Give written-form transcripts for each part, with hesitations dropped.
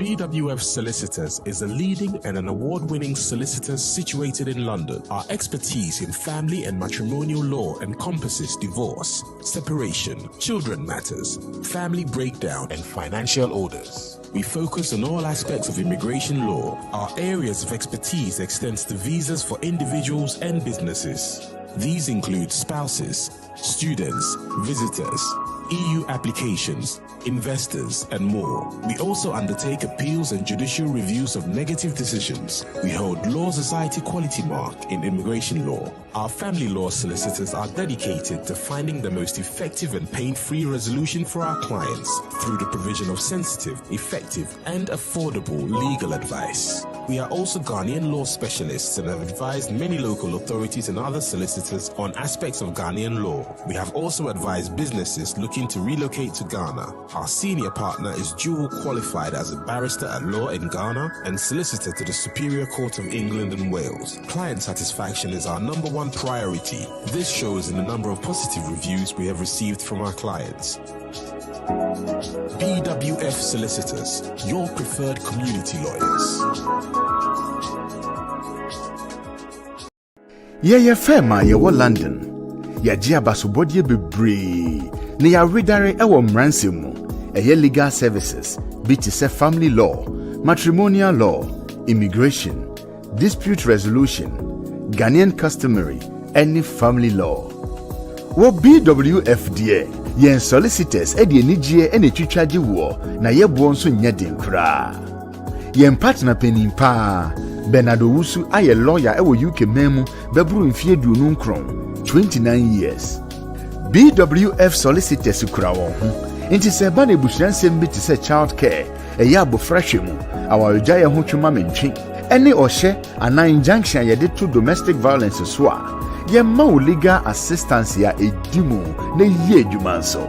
BWF Solicitors is a leading and an award-winning solicitor situated in London. Our expertise in family and matrimonial law encompasses divorce, separation, children matters, family breakdown, and financial orders. We focus on all aspects of immigration law. Our areas of expertise extends to visas for individuals and businesses. These include spouses, students, visitors, EU applications, investors, and more. We also undertake appeals and judicial reviews of negative decisions. We hold Law Society Quality Mark in immigration law. Our family law solicitors are dedicated to finding the most effective and pain-free resolution for our clients through the provision of sensitive, effective, and affordable legal advice. We are also Ghanaian law specialists and have advised many local authorities and other solicitors on aspects of Ghanaian law. We have also advised businesses looking to relocate to Ghana. Our senior partner is dual qualified as a barrister at law in Ghana and solicitor to the Superior Court of England and Wales. Client satisfaction is our #1 priority. This shows in the number of positive reviews we have received from our clients. BWF Solicitors, your preferred community lawyers. Yeah, fema yewo London. Ya jia basobodie bebre. Ni ya redare ewo mranse mu. Eye legal services, be to say family law, matrimonial law, immigration, dispute resolution, Ghanaian customary, any family law. Wo BWF die, yen solicitors edi enijie ene twitwaje wo na yebo nso nya den kra. Yen partner penimpa Bernardo Wusu aye lawyer ewo UK memu bebru mfie duonu nkron 29 years. BWF Solicitors kura won ho. Inti se ba na ebusuansem bi te se child care, eye abofrahwe mu, awarja ye ho twuma mentwe. Ene ohye ana injunction ye de to domestic violence so a, ye ma legal assistance ya edimu na ye adwuma nso.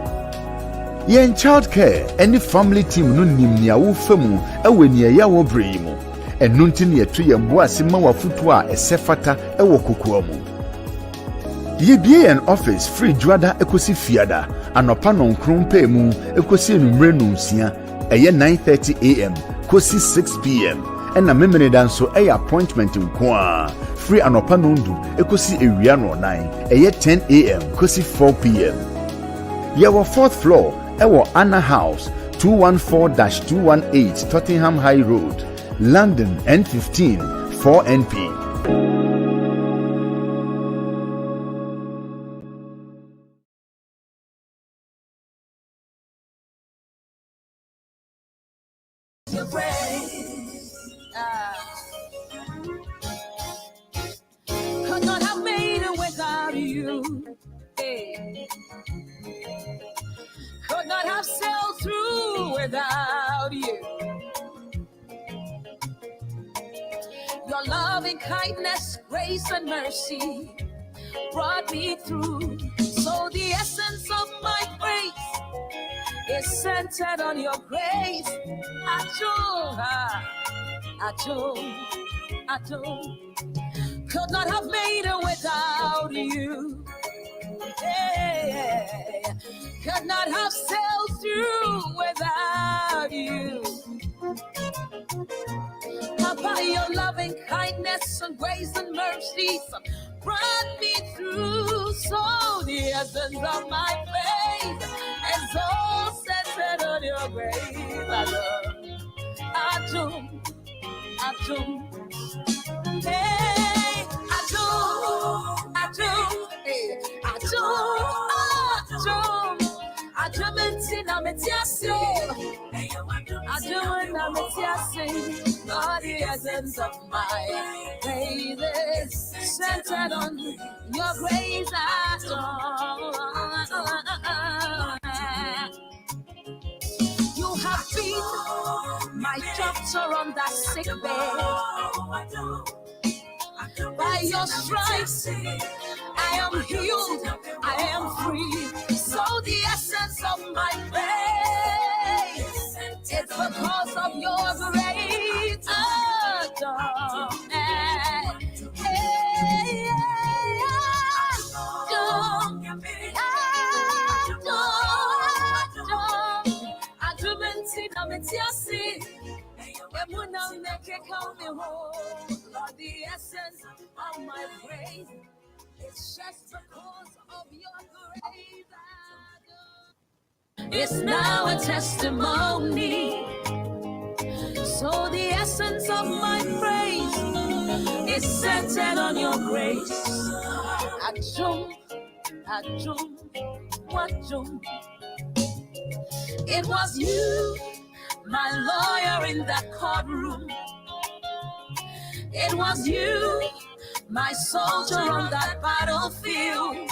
Ye child care, any family team no nim nia wo famu ewe ni ye wo bre mu. Enu nti ne yeto ye mbo asema wafutu a esefata ewo kokoa mu. Ye bie an office free juada ekosi fiada anopa no nkrompa mu ekosi enumre no nsia eye 9:30 am kosi 6 pm ena memene danso eye appointment nko a free anopa no ndu ekosi ewia no 9 eye 10 am kosi 4 pm. Ye wo 4th floor ewo Anna House 214-218 Tottenham High Road, London N15 4NP. Could not have made it without you. Hey. Could not have sailed through without you. Your loving kindness, grace, and mercy brought me through. So the essence of my grace is centered on your grace. Could not have made it without you. Hey, could not have sailed through without you. By your loving kindness and grace and mercy brought me through. So the essence of my faith is all centered on your grace. Hey, the essence of my faith is centered on your grace. You have been my doctor on that sick bed. By your stripes, I am healed, I am free. So the essence of my faith is because of your grace. praise. It's just because of your grace. It's now a testimony. So the essence of my praise is centered on your grace. Achum, achum, wachum. It was you, my lawyer in that courtroom. It was you, my soldier on that battlefield.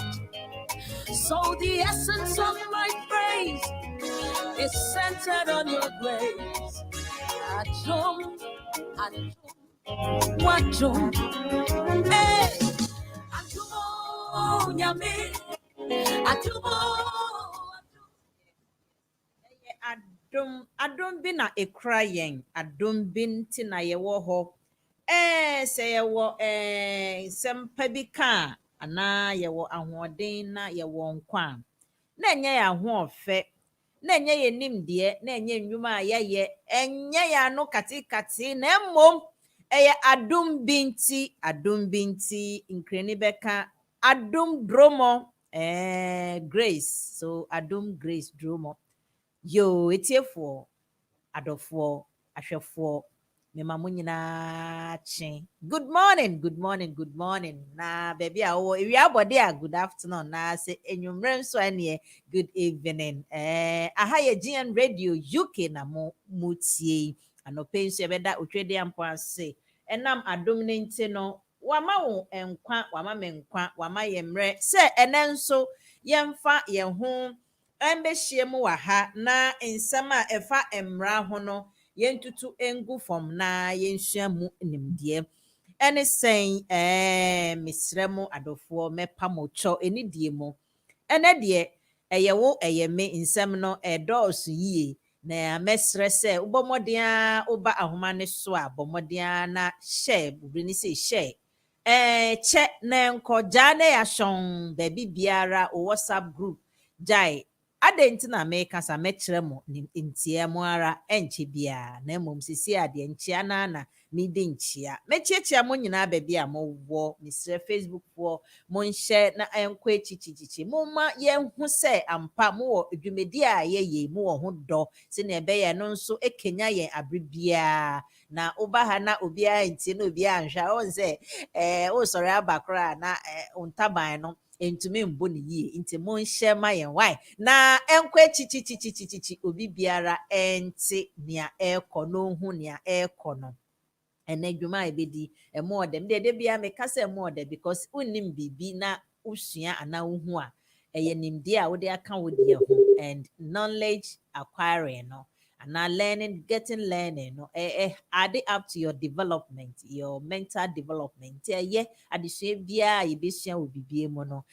So the essence of my praise is centered on your grace. Achum, achum, wachum. Hey, achumo, nyame, achumo. Adom bi na ekra yen adom bi nti na ye wo ho se ye wo sempa bi ka ana ye wo ahoden na ye wo nkwa na enye ya ho ofe na enye ye nimde na enye nnwuma a ye enye ya no katikati na mmom eye adom bi nti nkreni beka adom dromo grace, so adom grace dromo. Yo, etiefo, adofo, ahwefo, me mamu nyina chi. Good morning. Na baby awo, ewi abode a good afternoon na se enwumre nso ane good evening. Aha ye GN Radio UK na mo mutie. Anope nso ebeda otwede ampo ase. Enam adom ne nti no, wama wo enkwa, wama me nkwa, wama ye mre. Se ene nso yemfa ye ho embehye mu wa ha na nsɛm a ɛfa mmara ho no yentutu engu fam na yensua mu nimdeɛ ɛne sɛn mesrɛ mu adɔfoɔ mɛpa mo kyɔ enidie mu ɛnɛ deɛ ɛyɛ wo ɛyɛ me nsɛm no ɛdɔɔso yie na mɛsrɛ sɛ wobɔ mmɔden a woba ahoma ne so a bɔ mmɔden a na hyɛ bubiri ne sɛ hyɛ kyɛ na nkɔgyaa na yɛahyɔn baabi biara o WhatsApp group gyae adenti na mekasa mekyerɛ mo ntia mo ara enche bia na mmom sisi ade nchia na mede nchia mechiachia mo nyina baabi a mo wo misre Facebook fo mo nhye na enko echichichichi mo ma ye hu se ampa mo wo adwumedi a ye mo wo ho dɔ se na ebe ye no nso ekenya ye abrebia na oba ha na obi a ntie na obi a nhwa o nse o sɔre abakora na ontaban no entumi mbo ne yie nti mo nhye ma ye why na enkwa chichichichichichi obi biara enti nia ekɔ no hu nia ekɔ no ene dwuma ebedi emo odem de bia me kasa emo odem because unnim bibi na usua ana uhu a eye nimde a wode aka wode ho and knowledge acquiring no and learning no add up to your development, your mental development. Ye adesua bia ye besua obibie mo no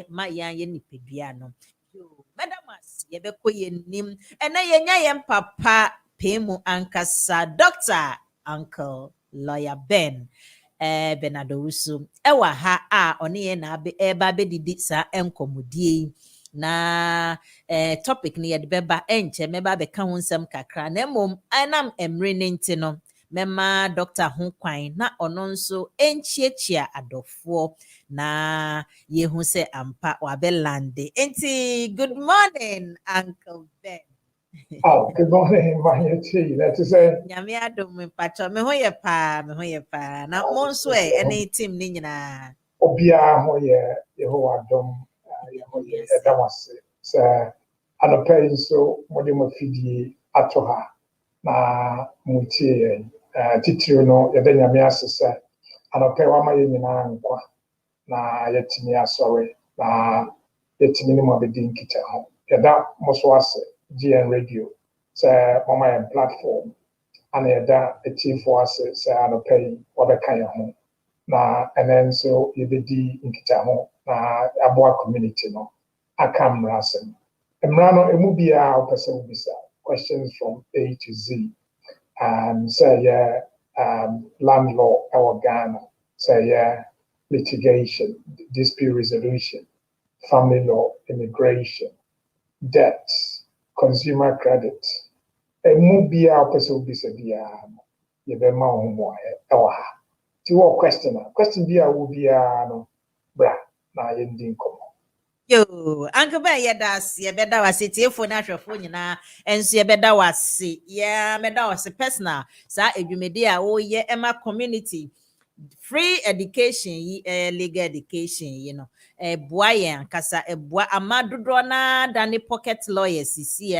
ma yan ye nipadua no yo madamas ye beko ye nim ena ye nya ye papa pemu ankasa Dr. Uncle Lawyer Ben Bernardo Wusu ewa ha a one ye na eba bedidi sa enkomodie na topic ni yede beba enche meba be ka ho nsem kakra na mom anam emre ne nti no mema Dr. ho kwan na ono nso enchiachia adofo na ye hu se ampa wa be lande enti good morning Uncle Ben. Oh, good morning, my tea. That is a Nyame adom mpacho me ho ye pa na mo nso ene team ni nyina obia ho ye Yehowa dom ye ho ye edamase so anopai so mode mo fidie ato ha na mutie ye titiri no ye da nyame asese anopai wa ma ye nyina nkwa na yetimi asore na yetimi ni mo be din kita ho ye da mo so ase GN Radio so mama platform and yɛda atiefo ase sɛ anɔpa yi wɔbɛka yɛn ho na ɛnɛ nso yɛbɛdi nkitaho na aboa community no aka mmara asɛm mmara no emu biara wopɛ sɛ wobisa questions from A to Z sɛ yɛ land law ɛwɔ Ghana sɛ yɛ litigation, dispute resolution, family law, immigration, debt, consumer credit. Emu biara wopɛ sɛ wobisa biara no yɛbɛma wo mmoa ɛwɔ ha ti wo question bi a wo bia no bra na yendi nkomo. Yo, Uncle Ben, that's ye better was it if for natural phone na and so ye better was yeah, better was personal. Sa edumedia oh yeah, Emma community. Free education, legal education, boy, kasa boy, amadodo na dani pocket lawyers, see,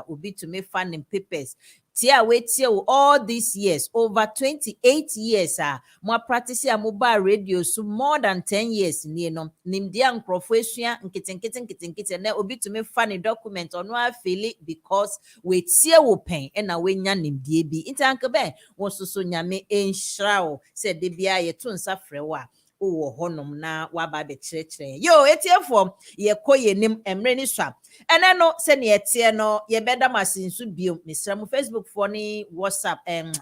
ubi to me funding papers. Tia wait all these years, over 28 years, more practice a mobile radio, so more than 10 years, nimdia profession, nkitten, na ubi to me funny document or no feel it because wait see wo pen and a way nimdie bi. Intankabe, was so nyame enshraw, said the bia ye tun safrewa. Oh, honum na waba be chere. Yo, etiefo ye koye nim emre ni swap. Ene no se ne etie no ye beda masinsu bio misra mu Facebook for ni WhatsApp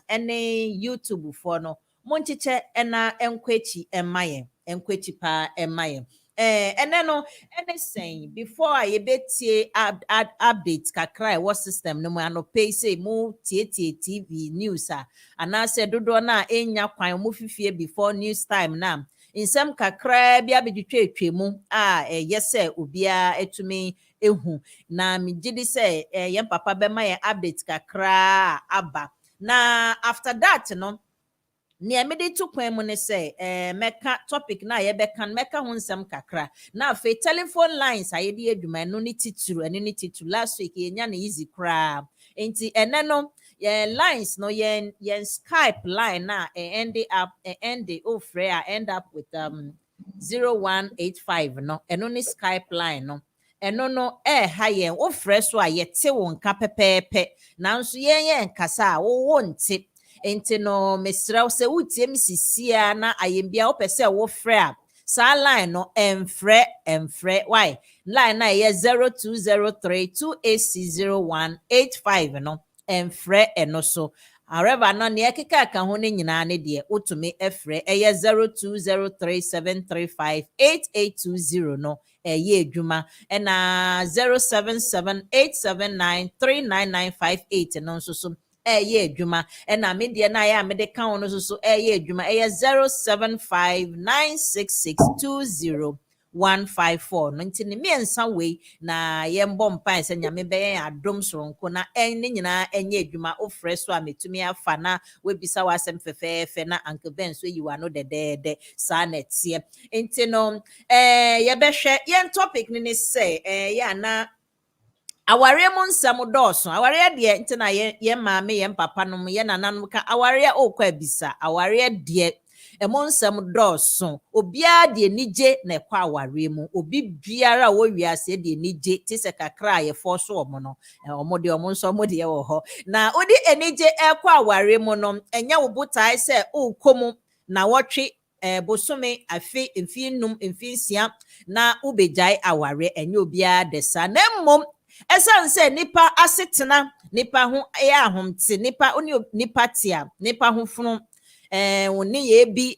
ene YouTube for no monchiche ena enkwechi emaye enkwechi pa emaye ene no ene saying before I betie update kakra what system no ano pay say mu tie TV news ana se dodo na enya kwan mu fifie before news time na insem kakra bia bedwetwe mu yese obia etumi ehu na mi gidi say yem papa be ma ye update kakra aba na after that no ne me de to kwan mu ne say meka topic na ye be kan meka ho nsem kakra na fe telephone lines aye de adwuma no ni tituru ene ni tituru last week ye nya na easy kra enti ene no lines no yen Skype line na end up with 0185 no eno ni Skype line no eno no ha yen wo frɛ so a yete wo nka pepepe nanso yen kasa wo nte enti no mesrɛ sɛ wotie misisia na ayembia wo pɛ sɛ wo frɛ a sa line no emfrɛ why line na ye 0203280185 no emfrɛ eno so however no ne ekeka ka ho ne nyina ne de utumi efrɛ eye 0203735880 no ye adwuma na 077879399958 no so ye adwuma na me de na ya me de ka no so ye adwuma eye 07596620 no ntini miensa wei na yembo mpan se nyame be adom soronko na enne nyina enye adwuma ofre so a metumi afa na webisa wasem fefefe na Uncle Ben so yiwa no de sa na tie enti no ye behwe yen topic ni say ya na aware mo nsam dɔɔso aware de enti na ye maame ye papa no ye nananom ka aware okwa bisa aware de emo nsam dɔɔso obia de nije na ekwa aware mu obi biara wo wiase de nije ti se kakra ye forso omo no omo de omo nso omo de ye wo ho na odi enije ekwa aware mu no enya wo botai se okomu na wotwe bosome afi mfinum mfinsia na ubejai aware enya obia de sa na mmom esan se nipa asetena nipa ho ya ahomte nipa oni nipa tia nipa ho funu woni ye bi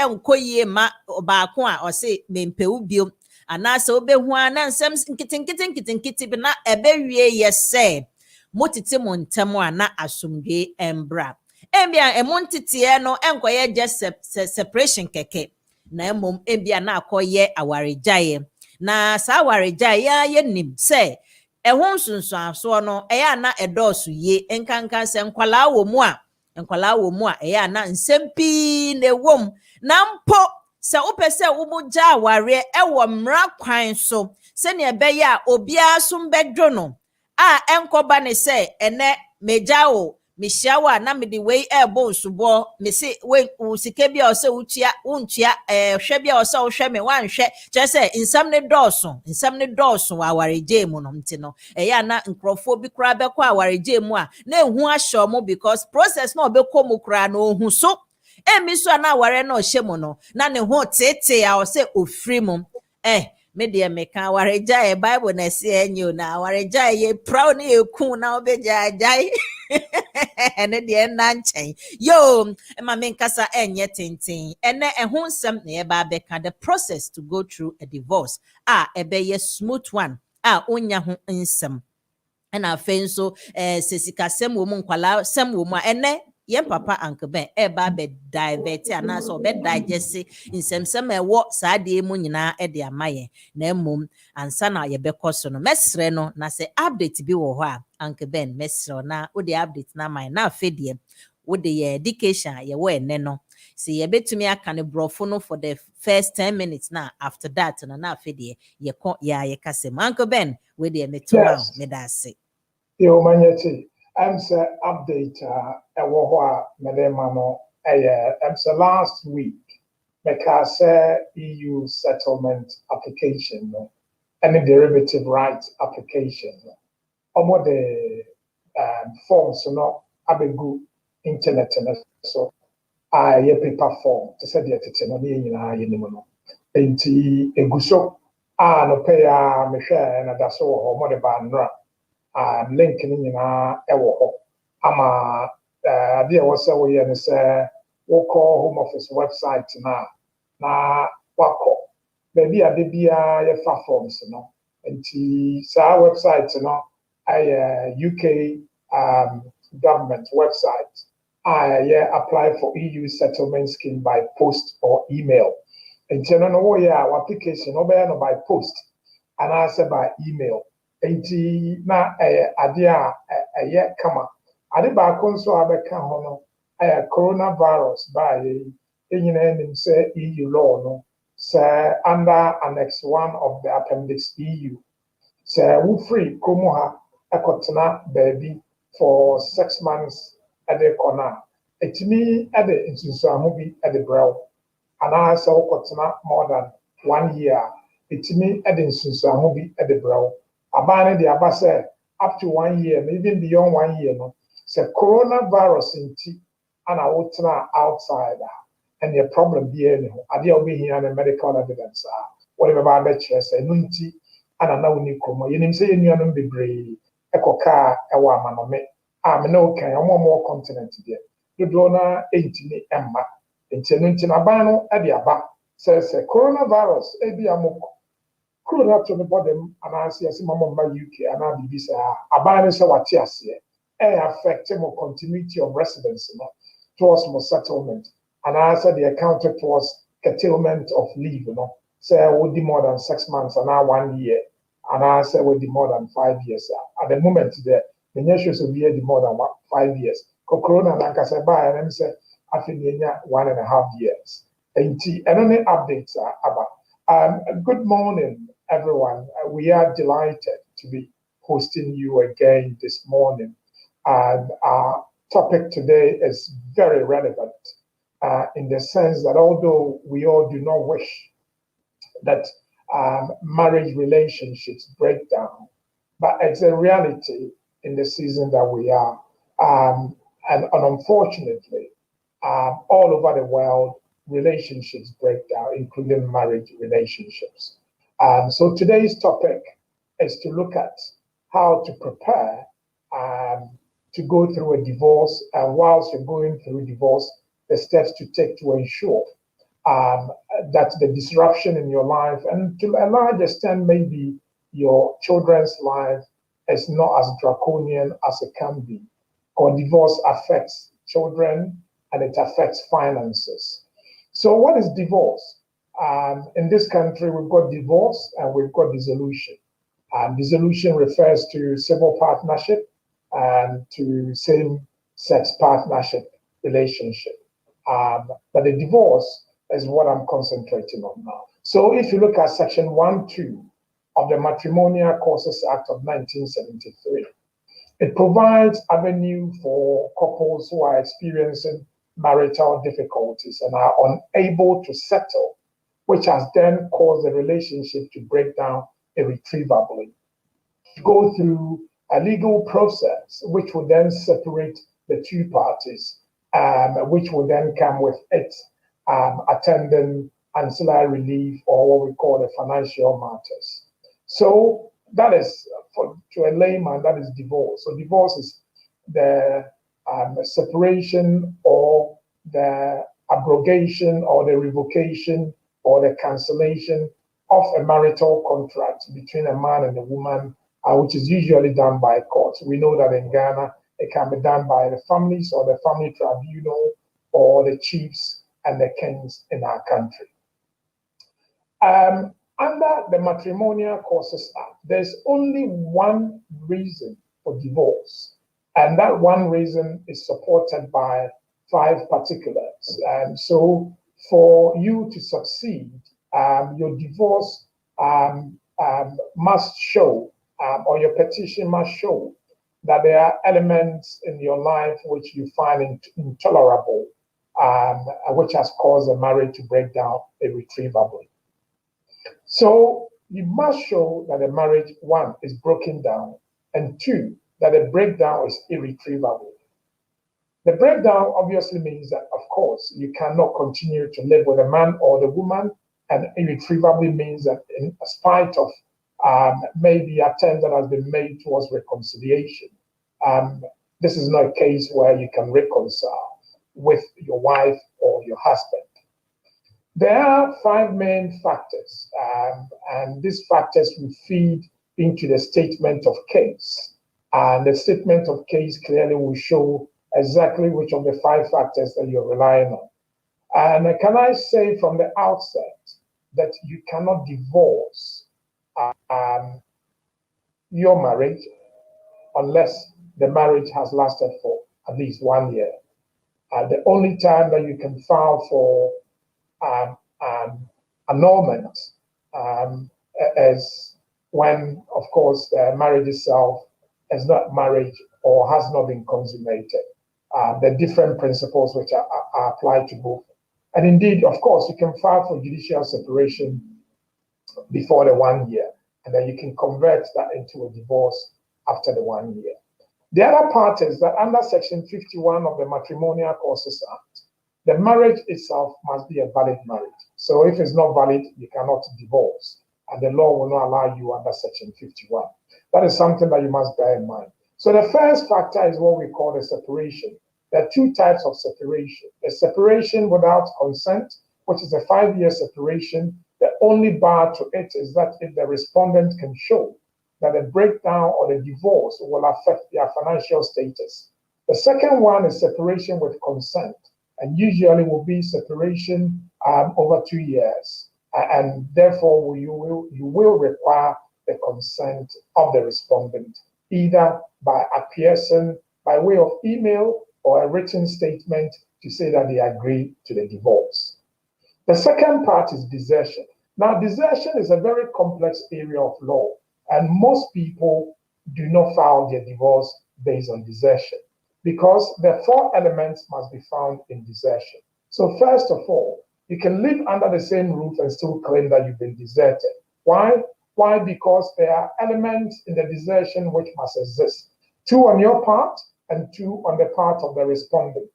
enkoyie ma baako a ose mempewu bio anase obehu ana nsem nkitinkiti bi na ebewie ye se motete montem ana asomdwe embra embia emontete no enkoye just separation keke na emom embia na akoye awarejaye na sa awarejaye ya nim se ehun sunsun aso no eya na edosu ye enkanka se nkwala wo mu a eya na nsempi na ewom na mpo se upese umuja aware ewo mra kwan so se ne ebeya obia so mbedwo no a enkoba ne se ene mejawo mishawa na mede wei ebo nsubo me se we usike bia ose utua untua hwe bia ose hwe me wanhwe je se nsam ne dɔɔso awareje mu no mti no eya na nkrofo bi kra be kwa awareje mu a na ehu ahye mo because process na obekɔ mu kra na ohu so emi so na aware na ohye mu no na ne ho tete a ose ofri mu me de me ka awareja Bible na se enyo na awareja ye proud na eku na obejajai ene de na nchen yo ma me nkasa enye tintin ene ehun sem na ye ba be ka the process to go through a divorce ebe ye smooth one onya ho nsem na afen so sesika sem wo mu nkwala sem wo mu ene yen papa Uncle Ben eba be divert ana so be digest nsɛmsɛm a ɛwɔ saa deɛ mu nyinaa de ama yɛn na mmom ansa na yɛbɛkɔ so no mɛsrɛ no na sɛ update bi wɔ hɔ a Uncle Ben mɛsrɛ na wode update na ama yɛn na afei deɛ wode yɛ education a yɛwɔ ɛnɛ no sɛ yɛbɛtumi aka ne borɔfo no for the first 10 minutes na after that no na afei deɛ yɛkɔ yɛkasa mu Uncle Ben we deɛ metoma Yes. meda ase Yo, manyeti. I'm say update ɛwɔ hɔ a mede ma no I'm say last week meka sɛ EU settlement application no ɛne derivative rights application no ɔmo de forms no abegu internet no so a ɛyɛ paper form te sɛ deɛ tete no ne yɛn nyinaa yɛnim no nti egu so a no pɛ a mehwɛ na da so wɔ hɔ ɔmo de ba nnora link ni nyinaa ɛwɔ hɔ ama adeɛ ɛwɔ sɛ woyɛ no sɛ wokɔ home office website na wakɔ baabi a de biara yɛfa forms no nti saa website no ɛyɛ UK government website a apply for EU settlement scheme by post or email nti no woyɛ a application wobɛyɛ no by post anaasɛ by email nti na ade a ɛyɛ kama ade baako nso a bɛka ho no coronavirus baa nyinaa nim sɛ EU law no sɛ under annex 1 of the appendix EU sɛ wofiri kurom ha ɛkɔtena baabi for 6 months ɛde kɔ no a ɛtumi ɛde nsunsuaho bi ɛde brɛ wo anaasɛ wokɔtena more than 1 year a ɛtumi ɛde nsunsuaho bi ɛde brɛ wo aban no de aba sɛ up to 1 year and even beyond 1 year no sɛ coronavirus nti ana wotena outside and the problem biara ne ho adeɛ a wobɛhia no medical evidence a wɔde bɛba abɛkyerɛ sɛ ɛno nti ana na woni kurom yɛnim sɛ yɛn nuanom bebree ɛkɔkaa ɛwɔ amanɔme a me ne wokan ɔmo continent deɛ dodoɔ no ɛntumi ɛmma nti ɛno nti aban no ɛde aba sɛ coronavirus ebi amokɔ kuro na to ne bɔdɛm anaasɛ yɛsɛ mama mma UK anaa biribi saa aban no sɛ wate aseɛ affect mo continuity of residence no towards mo settlement anaasɛ the accounted towards curtailment of leave no sɛ wodi more than 6 months anaa 1 year anaasɛ wodi more than 5 years at the moment there menyɛ sure sɛ obiara di more than 5 years corona nankasa baa ɛnam sɛ afei ne nya 1.5 years nti ɛno ne updates aba good morning everyone. We are delighted to be hosting you again this morning. And our topic today is very relevant in the sense that although we all do not wish that marriage relationships break down, but it's a reality in the season that we are. And unfortunately, all over the world, relationships break down, including marriage relationships. So today's topic is to look at how to prepare to go through a divorce, and whilst you're going through divorce, the steps to take to ensure that the disruption in your life, and to a large extent maybe your children's life, is not as draconian as it can be. Or divorce affects children and it affects finances. So what is divorce? In this country, we've got divorce and we've got dissolution. Dissolution refers to civil partnership and to same-sex partnership relationship. But the divorce is what I'm concentrating on now. So if you look at Section 1(2) of the Matrimonial Causes Act of 1973, it provides avenue for couples who are experiencing marital difficulties and are unable to settle, which has then caused the relationship to break down irretrievably. Go through a legal process, which will then separate the two parties, which will then come with it attending ancillary relief or what we call the financial matters. So that is, to a layman, that is divorce. So divorce is the separation or the abrogation or the revocation or the cancellation of a marital contract between a man and a woman, which is usually done by court. We know that in Ghana, It can be done by the families or the family tribunal or the chiefs and the kings in our country. Under the Matrimonial Causes Act, there's only one reason for divorce, and that one reason is supported by 5 particulars. And so for you to succeed, your divorce must show, or your petition must show, that there are elements in your life which you find intolerable, which has caused a marriage to break down irretrievably. So you must show that the marriage, 1, is broken down, and 2, that the breakdown is irretrievable. The breakdown obviously means that, of course, you cannot continue to live with a man or the woman, and irretrievably means that in spite of maybe attempt that has been made towards reconciliation, this is not a case where you can reconcile with your wife or your husband. There are 5 main factors, and these factors will feed into the statement of case. And the statement of case clearly will show exactly which of the 5 factors that you're relying on. And can I say from the outset that you cannot divorce your marriage unless the marriage has lasted for at least 1 year. The only time that you can file for annulment is when, of course, the marriage itself is not marriage or has not been consummated. The different principles which are applied to both. And indeed, of course, you can file for judicial separation before the 1 year, and then you can convert that into a divorce after the 1 year. The other part is that under Section 51 of the Matrimonial Causes Act, the marriage itself must be a valid marriage. So if it's not valid, you cannot divorce, and the law will not allow you under Section 51. That is something that you must bear in mind. So the first factor is what we call the separation. There are 2 types of separation. The separation without consent, which is a 5-year separation. The only bar to it is that if the respondent can show that the breakdown or the divorce will affect their financial status. The second one is separation with consent, and usually will be separation over 2 years, and therefore you will require the consent of the respondent, either by acquiescence by way of email or a written statement to say that they agree to the divorce. The second part is desertion. Now, desertion is a very complex area of law, and most people do not file their divorce based on desertion because the 4 elements must be found in desertion. So first of all, you can live under the same roof and still claim that you've been deserted. Why? Why? Because there are elements in the desertion which must exist. 2 on your part and 2 on the part of the respondent.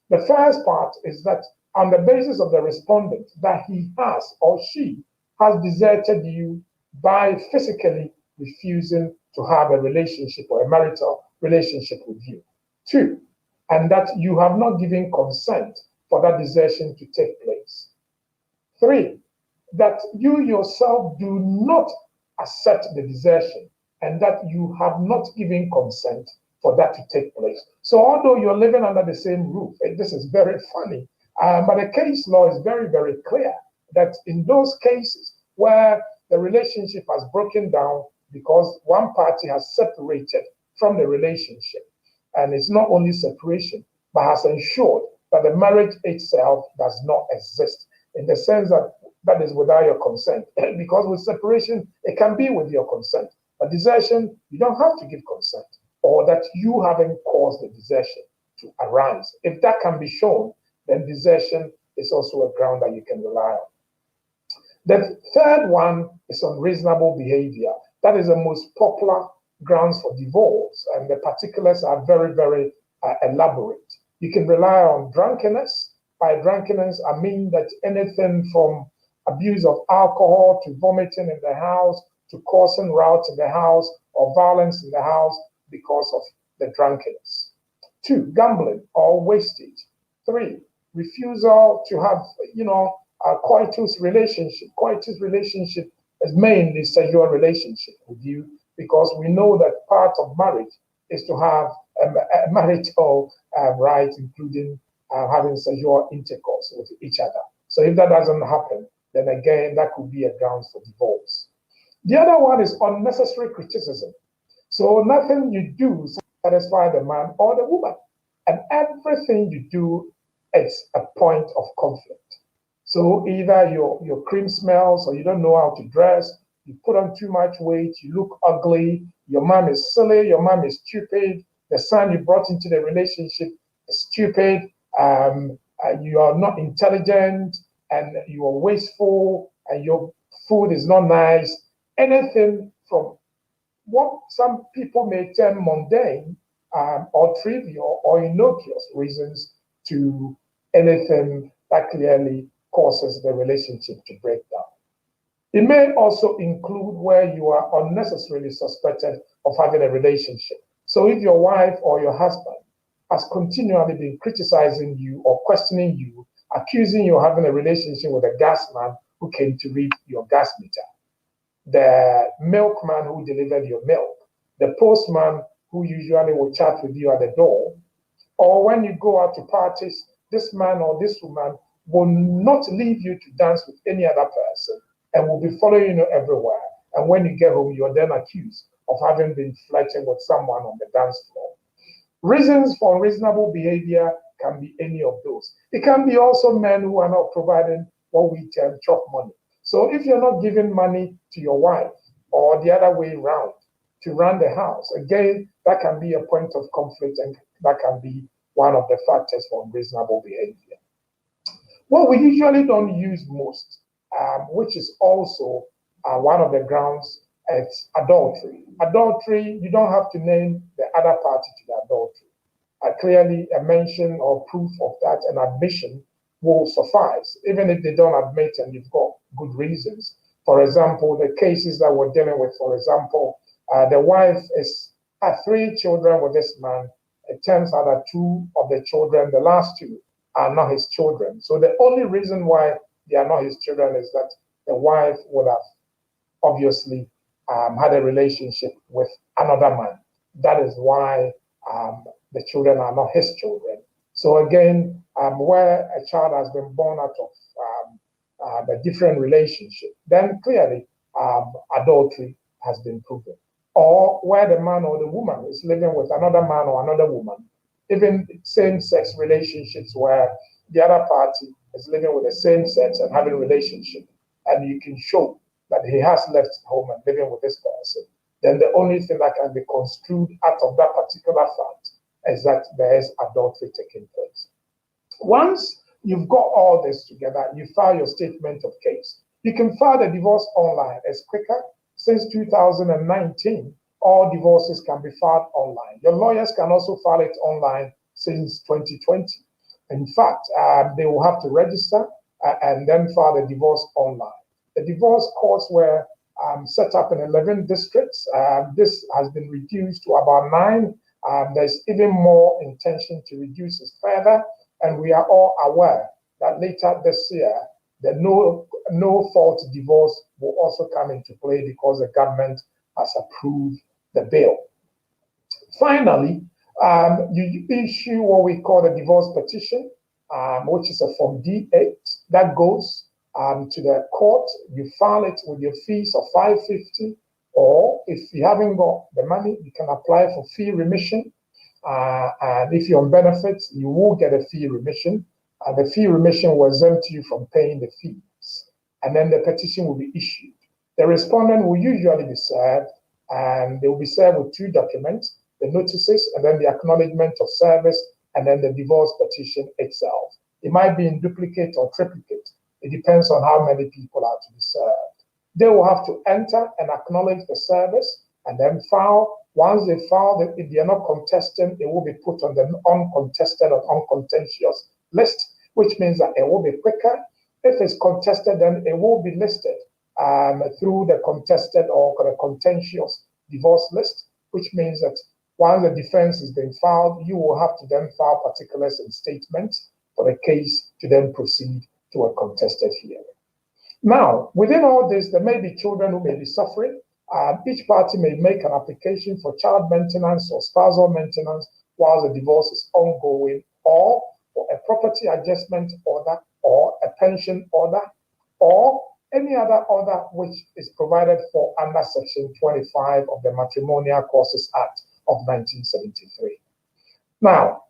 The first part is that on the basis of the respondent that he has or she has deserted you by physically refusing to have a relationship or a marital relationship with you. 2, and that you have not given consent for that desertion to take place. 3, that you yourself do not accept the desertion and that you have not given consent for that to take place. So although you're living under the same roof, and this is very funny, but the case law is very, very clear that in those cases where the relationship has broken down because one party has separated from the relationship, and it's not only separation, but has ensured that the marriage itself does not exist in the sense that that is without your consent. Because with separation, it can be with your consent. But desertion, you don't have to give consent, or that you haven't caused the desertion to arise. If that can be shown, then desertion is also a ground that you can rely on. The third one is unreasonable behavior. That is the most popular grounds for divorce, and the particulars are very, very elaborate. You can rely on drunkenness. By drunkenness, I mean that anything from abuse of alcohol to vomiting in the house to causing riots in the house or violence in the house because of the drunkenness. 2, gambling or wastage. 3, refusal to have, a coitus relationship. Coitus relationship is mainly sexual relationship with you, because we know that part of marriage is to have marital rights, including having sexual intercourse with each other. So if that doesn't happen, then again, that could be a grounds for divorce. The other one is unnecessary criticism. So nothing you do satisfies the man or the woman. And everything you do is a point of conflict. So either your cream smells, or you don't know how to dress, you put on too much weight, you look ugly, your mom is silly, your mom is stupid, the son you brought into the relationship is stupid, you are not intelligent, and you are wasteful, and your food is not nice. Anything from what some people may term mundane or trivial or innocuous reasons to anything that clearly causes the relationship to break down. It may also include where you are unnecessarily suspected of having a relationship. So if your wife or your husband has continually been criticizing you or questioning you, accusing you of having a relationship with a gas man who came to read your gas meter, the milkman who delivered your milk, the postman who usually will chat with you at the door, or when you go out to parties, this man or this woman will not leave you to dance with any other person and will be following you everywhere. And when you get home, you're then accused of having been flirting with someone on the dance floor. Reasons for unreasonable behavior can be any of those. It can be also men who are not providing what we term chop money. So if you're not giving money to your wife or the other way around to run the house, again, that can be a point of conflict, and that can be one of the factors for unreasonable behavior. What we usually don't use most, which is also one of the grounds, it's adultery. Adultery, you don't have to name the other party to the adultery. Clearly, a mention or proof of that, an admission, will suffice, even if they don't admit and you've got good reasons. For example, the cases that we're dealing with, for example, the wife had 3 children with this man. It turns out that 2 of the children, the last 2, are not his children. So the only reason why they are not his children is that the wife would have obviously had a relationship with another man. That is why the children are not his children. So again, where a child has been born out of a different relationship, then clearly adultery has been proven. Or where the man or the woman is living with another man or another woman, even same-sex relationships where the other party is living with the same sex and having a relationship, and you can show that he has left home and living with this person, then the only thing that can be construed out of that particular fact is that there is adultery taking place. Once you've got all this together, you file your statement of case. You can file the divorce online. It's quicker. Since 2019, all divorces can be filed online. Your lawyers can also file it online since 2020. In fact, they will have to register and then file the divorce online. The divorce courts were set up in 11 districts. This has been reduced to about 9. There's even more intention to reduce it further. And we are all aware that later this year, the no fault divorce will also come into play because the government has approved the bill. Finally, you issue what we call a divorce petition, which is a Form D8 that goes to the court. You file it with your fees of $550, or if you haven't got the money, you can apply for fee remission. And if you're on benefits, you will get a fee remission. And the fee remission will exempt you from paying the fees. And then the petition will be issued. The respondent will usually be served, and they will be served with 2 documents, the notices, and then the acknowledgement of service, and then the divorce petition itself. It might be in duplicate or triplicate. It depends on how many people are to be served. They will have to enter and acknowledge the service, and then file. Once they file, if they are not contesting, it will be put on the uncontested or uncontentious list, which means that it will be quicker. If it's contested, then it will be listed through the contested or the contentious divorce list, which means that once the defense has been filed, you will have to then file particulars and statements for the case to then proceed to a contested hearing. Now, within all this, there may be children who may be suffering. Each party may make an application for child maintenance or spousal maintenance while the divorce is ongoing, or for a property adjustment order, or a pension order, or any other order which is provided for under Section 25 of the Matrimonial Causes Act of 1973. Now,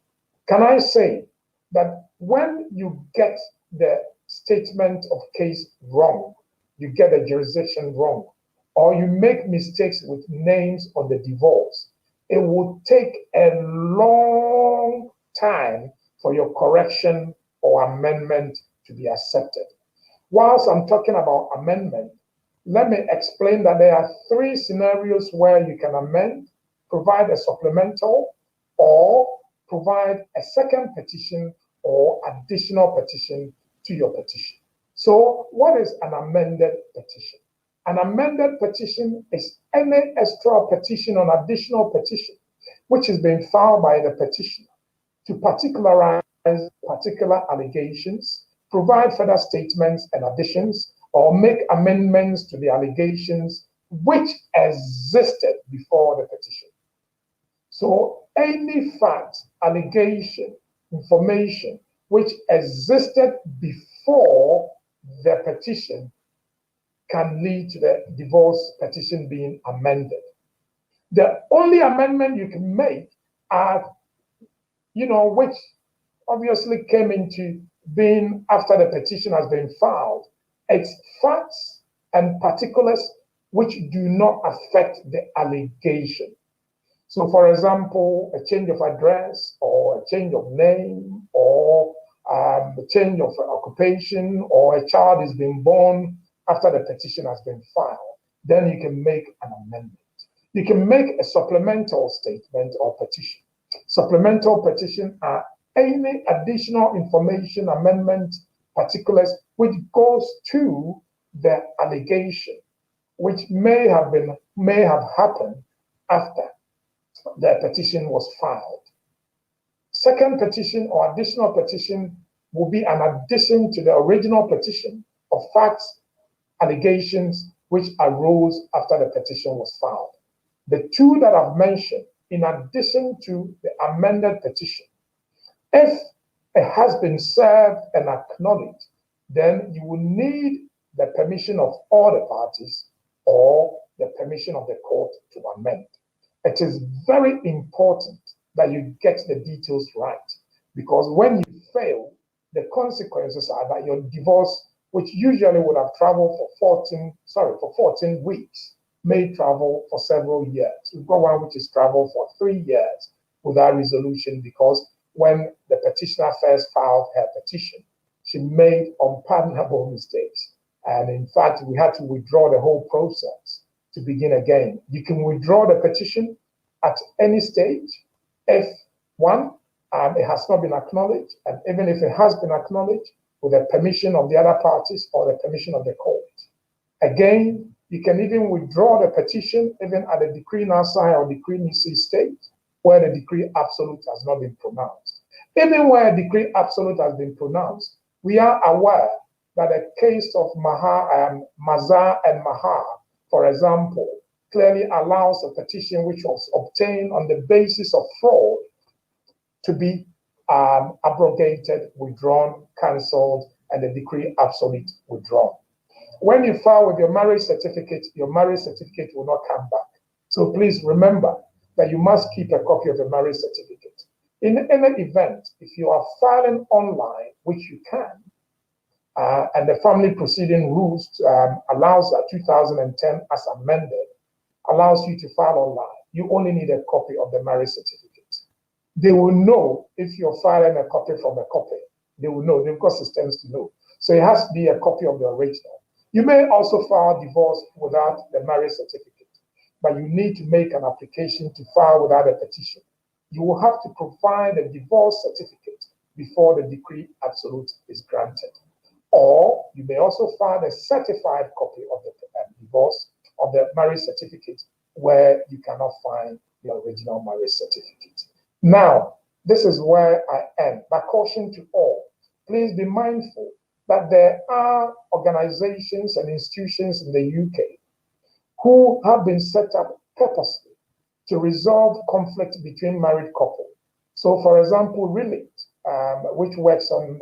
can I say that when you get the statement of case wrong, you get the jurisdiction wrong, or you make mistakes with names on the divorce, it will take a long time for your correction or amendment to be accepted. Whilst I'm talking about amendment, let me explain that there are 3 scenarios where you can amend: provide a supplemental, or provide a second petition or additional petition to your petition. So what is an amended petition? An amended petition is any extra petition or additional petition which is being filed by the petitioner to particularize particular allegations, provide further statements and additions, or make amendments to the allegations which existed before the petition. So any fact, allegation, information which existed before the petition can lead to the divorce petition being amended. The only amendment you can make are, which obviously came into being after the petition has been filed. It's facts and particulars which do not affect the allegation. So, for example, a change of address, or a change of name, or a change of occupation, or a child is being born after the petition has been filed, then you can make an amendment. You can make a supplemental statement or petition. Supplemental petition are any additional information, amendment, particulars which goes to the allegation, which may have happened after the petition was filed. Second petition or additional petition will be an addition to the original petition of facts, allegations which arose after the petition was filed. The 2 that I've mentioned, in addition to the amended petition, if it has been served and acknowledged, then you will need the permission of all the parties or the permission of the court to amend. It is very important that you get the details right, because when you fail, the consequences are that your divorce, which usually would have traveled for 14 weeks, may travel for several years. We've got one which is traveled for 3 years without resolution, because when the petitioner first filed her petition, she made unpardonable mistakes. And in fact, we had to withdraw the whole process to begin again. You can withdraw the petition at any stage if, 1, it has not been acknowledged, and even if it has been acknowledged, with the permission of the other parties or the permission of the court. Again, you can even withdraw the petition even at the decree nisi or decree nisi stage, where the decree absolute has not been pronounced. Even where a decree absolute has been pronounced, we are aware that the case of Mazar and Mahar, for example, clearly allows a petition which was obtained on the basis of fraud to be abrogated, withdrawn, cancelled, and the decree absolute withdrawn. When you file with your marriage certificate will not come back. So please remember that you must keep a copy of the marriage certificate. In any event, if you are filing online, which you can, and the family proceeding rules allows that 2010 as amended, allows you to file online, you only need a copy of the marriage certificate. They will know if you're filing a copy from a copy. They will know. They've got systems to know. So it has to be a copy of the original. You may also file divorce without the marriage certificate, but you need to make an application to file without a petition. You will have to provide a divorce certificate before the decree absolute is granted. Or you may also file a certified copy of the divorce of the marriage certificate where you cannot find the original marriage certificate. Now, this is where I end. But caution to all, please be mindful that there are organizations and institutions in the UK who have been set up purposely to resolve conflict between married couples So, for example, Relate, which works on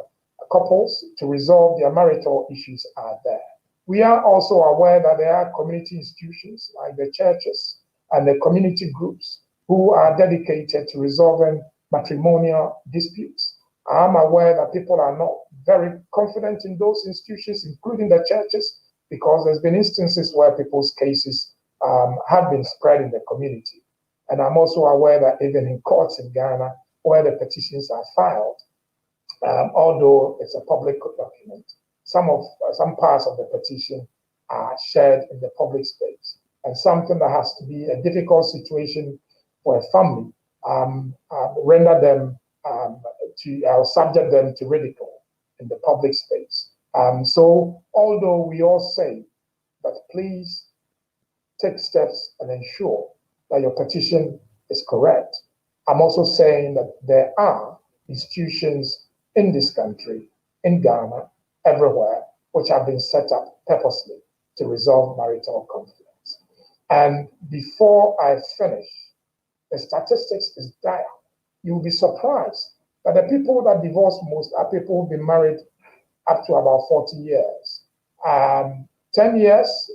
couples to resolve their marital issues, are there. We are also aware that there are community institutions like the churches and the community groups who are dedicated to resolving matrimonial disputes. I'm aware that people are not very confident in those institutions, including the churches, because there's been instances where people's cases have been spread in the community. And I'm also aware that even in courts in Ghana, where the petitions are filed, although it's a public document, some parts of the petition are shared in the public space. And something that has to be a difficult situation for a family render them subject them to ridicule in the public space. So although we all say that please take steps and ensure that your petition is correct, I'm also saying that there are institutions in this country, in Ghana, everywhere, which have been set up purposely to resolve marital conflicts. And before I finish, the statistics is dire. You'll be surprised that the people that divorce most are people who've been married up to about 40 years. 10 years,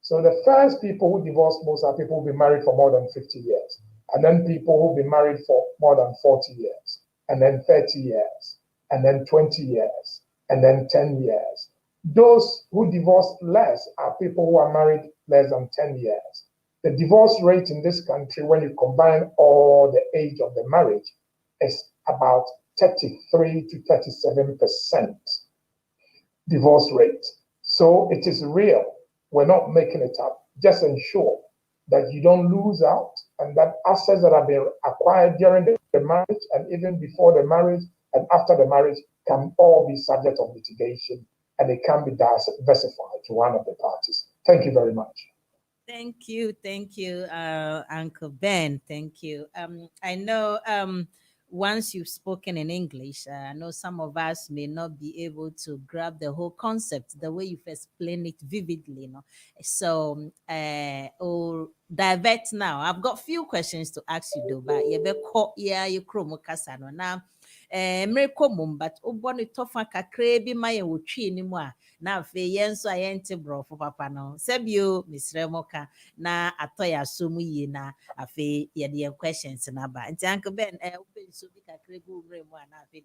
so the first people who divorce most are people who've been married for more than 50 years. And then people who've been married for more than 40 years. And then 30 years. And then 20 years. And then 10 years. Those who divorce less are people who are married less than 10 years. The divorce rate in this country, when you combine all the age of the marriage, is about 33 to 37% divorce rate. So it is real. We're not making it up. Just ensure that you don't lose out and that assets that have been acquired during the marriage and even before the marriage and after the marriage can all be subject of litigation and it can be diversified to one of the parties. Thank you very much. Thank you, Uncle Ben. Thank you. I know once you've spoken in English, I know some of us may not be able to grab the whole concept the way you've explained it vividly. So, or divert now. I've got few questions to ask you though, but you now. Miracle mum, but uboni tofa kakre bi ma ye wotwi ni mu a na afi yen so ayente bro for papa no sebio misre moka na atoya so mu yi na afi ye de questions na ba nti Uncle Ben open so bi kakre bi umre mu a na afi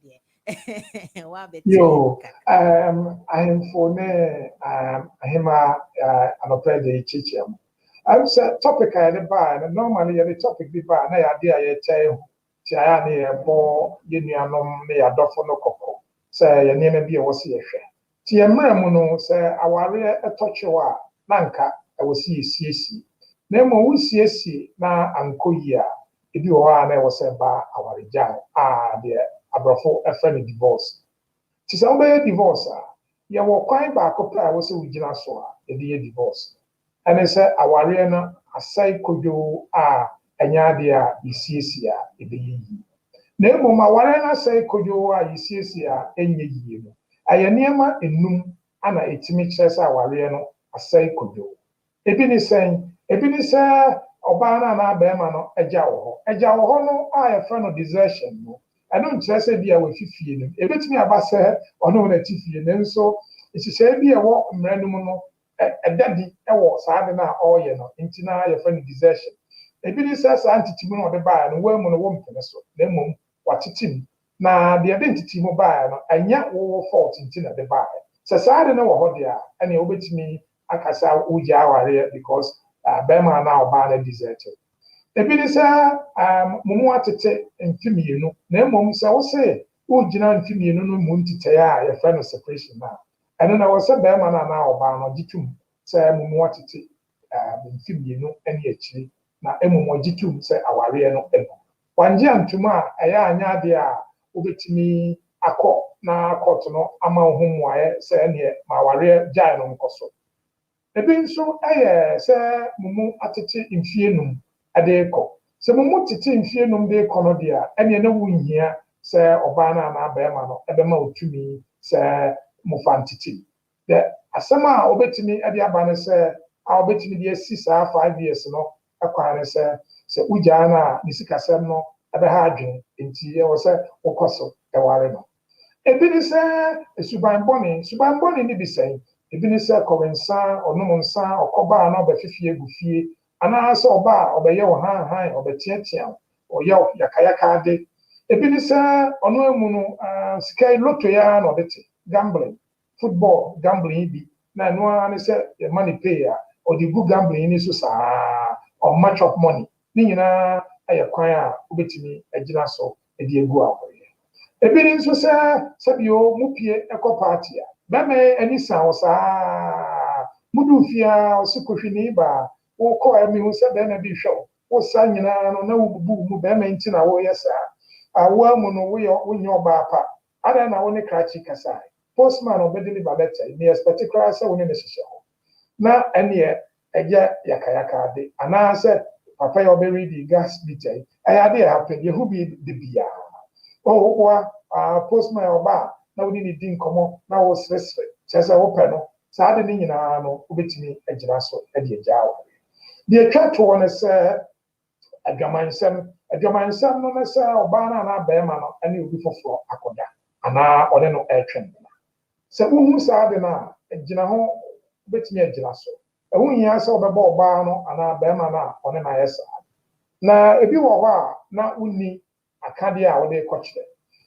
de wa beti yo I am for ne hima anopre de chichiam I'm say topic I the ba and normally the topic bi ba na ya de aye chai Tia ne bo yenuanom ne yadofo no kokko se ye ne bi e wo se ye hwe ti emra mu no se aware etochewa na nka e wo se siesi na mo wo siesi na ankoyi a ebi wo a na e wo se ba aware jan de abrofo efe ne divorce ti se obe divorce a ye wo kwan ba ko pra wo se wugina so a e de divorce ene se aware no asai kodo a enyade a isiesi a ebeyi na emo ma ware na sai kojo a isiesi a enye yie no ayeniema enum ana etimi kyeresa ware no asai kojo ebi ni se oba na na ba ma no eja wo ho no a ye no desertion no eno nkyerese bia we fifie no ebetimi aba se ono na tifie ne nso esise bia wo mranum no edadi ewo saade na oye no ntina ye no desertion ebi ni sasa antitimu no de baa no wemu no wompene so na mom watitim na de ntitimu baa no anya wo fault ntina de baa sasa de no wo ho de a ene obetimi akasa uja aware because bema na oba na deserted ebi ni sa mumu atete mfimienu na mom sa wo se ugina mfimienu no mu ntite ya ye no separation na ene na wo se bema na oba no ditum sa mumu atete mfimienu ene akiri na emumo jitum se aware no ebo wanje antuma eya anya de a obetimi akọ na court no ama ohum waye se ne ma aware jai no nkoso ebi nso eye se mumu atete mfienum ade ko se mumu tete mfienum de ko no de a ene na wunhia se oba na na ba ma no ebe ma otumi se mufantiti de asema obetimi ade aba ne se a obetimi de 6 5 years no akware se ujana nisika sem no abeha adwen nti e wo se wokoso e ware no ebi ni se suban boni ni bi sen ebi ni se kowensa onum nsa okoba na obefifie gufie ana se oba obeye wo han obetiatia oye yakayaka ade ebi ni se ono emu no sky lotto ya na odete gambling football gambling bi na no ani se money pay ya or the good gambling ni so saa or much of money ni nyina aye kwan a obetimi agina so e di egu awoye ebi ni so se bio mupie eko party a beme ani san saa mudu fia osikohwini ba wo ko emi hu se be na bi hwe wo sa nyina no na wo bubu mu beme nti na wo yesa awa mu no wo nyo ba pa ada na wo ne krachi kasai postman obedeliver letter ni particular say wo ne hihye ho na ene eje yakayaka ade ana say papa yo be read gas meter ayade happen ye hu bi de bia wa postman oba na wo ni din komo na wo stress chese wo pe no saa de ni nyina no obetimi agira so e de agyawo de atwa to ne say adwamansam no ne say oba na bema no ene obi foforo akoda ana ode no etwen se uhu saa de na agina ho betimi agira so ehu hia se obeba oba no ana bema na one na yesa na ebi wo ho a na unni akade a wode kwokyere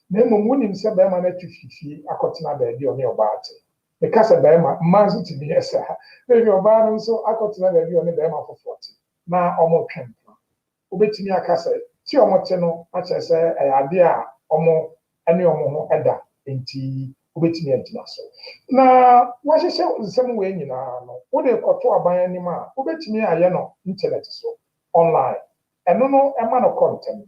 na mmom wonim se bema na tufifie akotena ba bi one oba ate because bema manzo timi yesa ebi oba no so akotena ba bi one bema fofote na omo twem obetimi akasa ti omote no ache se ayade a omo ene omo ho eda enti obetimi agina so na wahyehyɛ nsɛm we nyina no wo de kɔto aban anim a obetimi ayɛ no internet so online ɛno no ɛma no content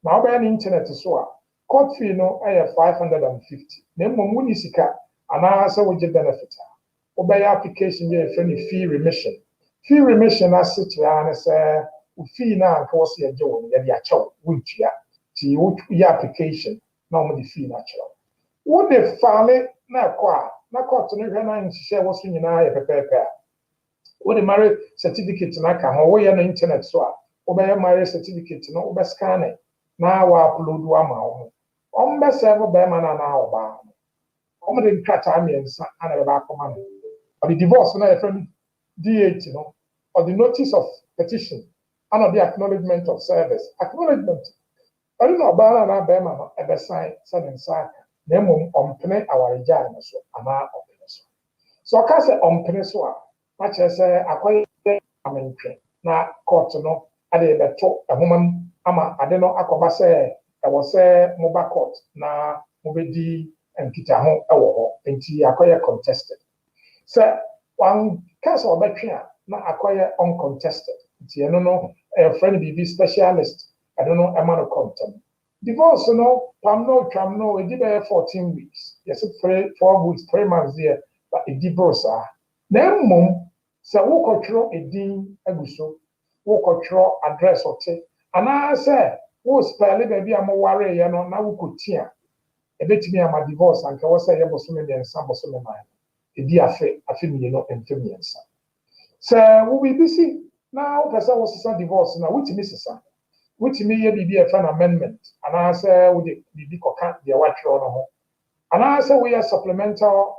na obɛyɛ no internet so a court fee no ɛyɛ 550 na mmom wo ni sika ana sɛ wo gye benefit a obɛyɛ application yɛ fɛ ni fee remission ase kyerɛ ne sɛ wo fee na anka wo se yɛgye wo yɛ de akyɛw wo ntua ti wo yɛ application na wo de fee na akyɛw wo de fale na kwa na court no hwɛ na nhyehyɛ wo so nyinaa yɛ pɛpɛɛpɛ a wo de marriage certificate na ka ho wo yɛ no internet so a wo bɛyɛ marriage certificate no wo bɛ scan it na wo upload wo ama wo ho bɛ serve bɛma na na oba no de nkrata amiensa ana bɛ ba akoma no or the divorce na yɛ fɛ D8 no or the notice of petition and the acknowledgement of service acknowledgement ɛno na ɔbaa na bɛma no ɛbɛ sign sɛ ne nsa na mmom ɔmpene awaregya no so ana ɔpene so ɔka sɛ ɔmpene so a akyerɛ sɛ akɔyɛ amantwe na court no ade bɛto ɛhoma ama ade no akɔba sɛ ɛwɔ sɛ moba court na mobɛdi nkitaho ɛwɔ hɔ nti akɔyɛ contested sɛ wan kasa ɔbɛtwe a na akɔyɛ uncontested nti ɛno no friend BB specialist ɛno no ɛma no content divorce no pam no tram no edi be 14 weeks yes 4 weeks 3 months there but edi divorce na mmom sɛ wo kɔtwero edin aguso wo kɔtwero address ote ana sɛ wo spell be bia mo ware ye no na wo kotia ebetimi ama divorce anka wo sɛ ye bosome nsa bosome man edi afe mi no enfem yensa sɛ wo bibisi na wo pesa wo sesa divorce na wo timi sesa witimi ye BWF an amendment and answer with the BB koka the watchro no ho and answer we a supplemental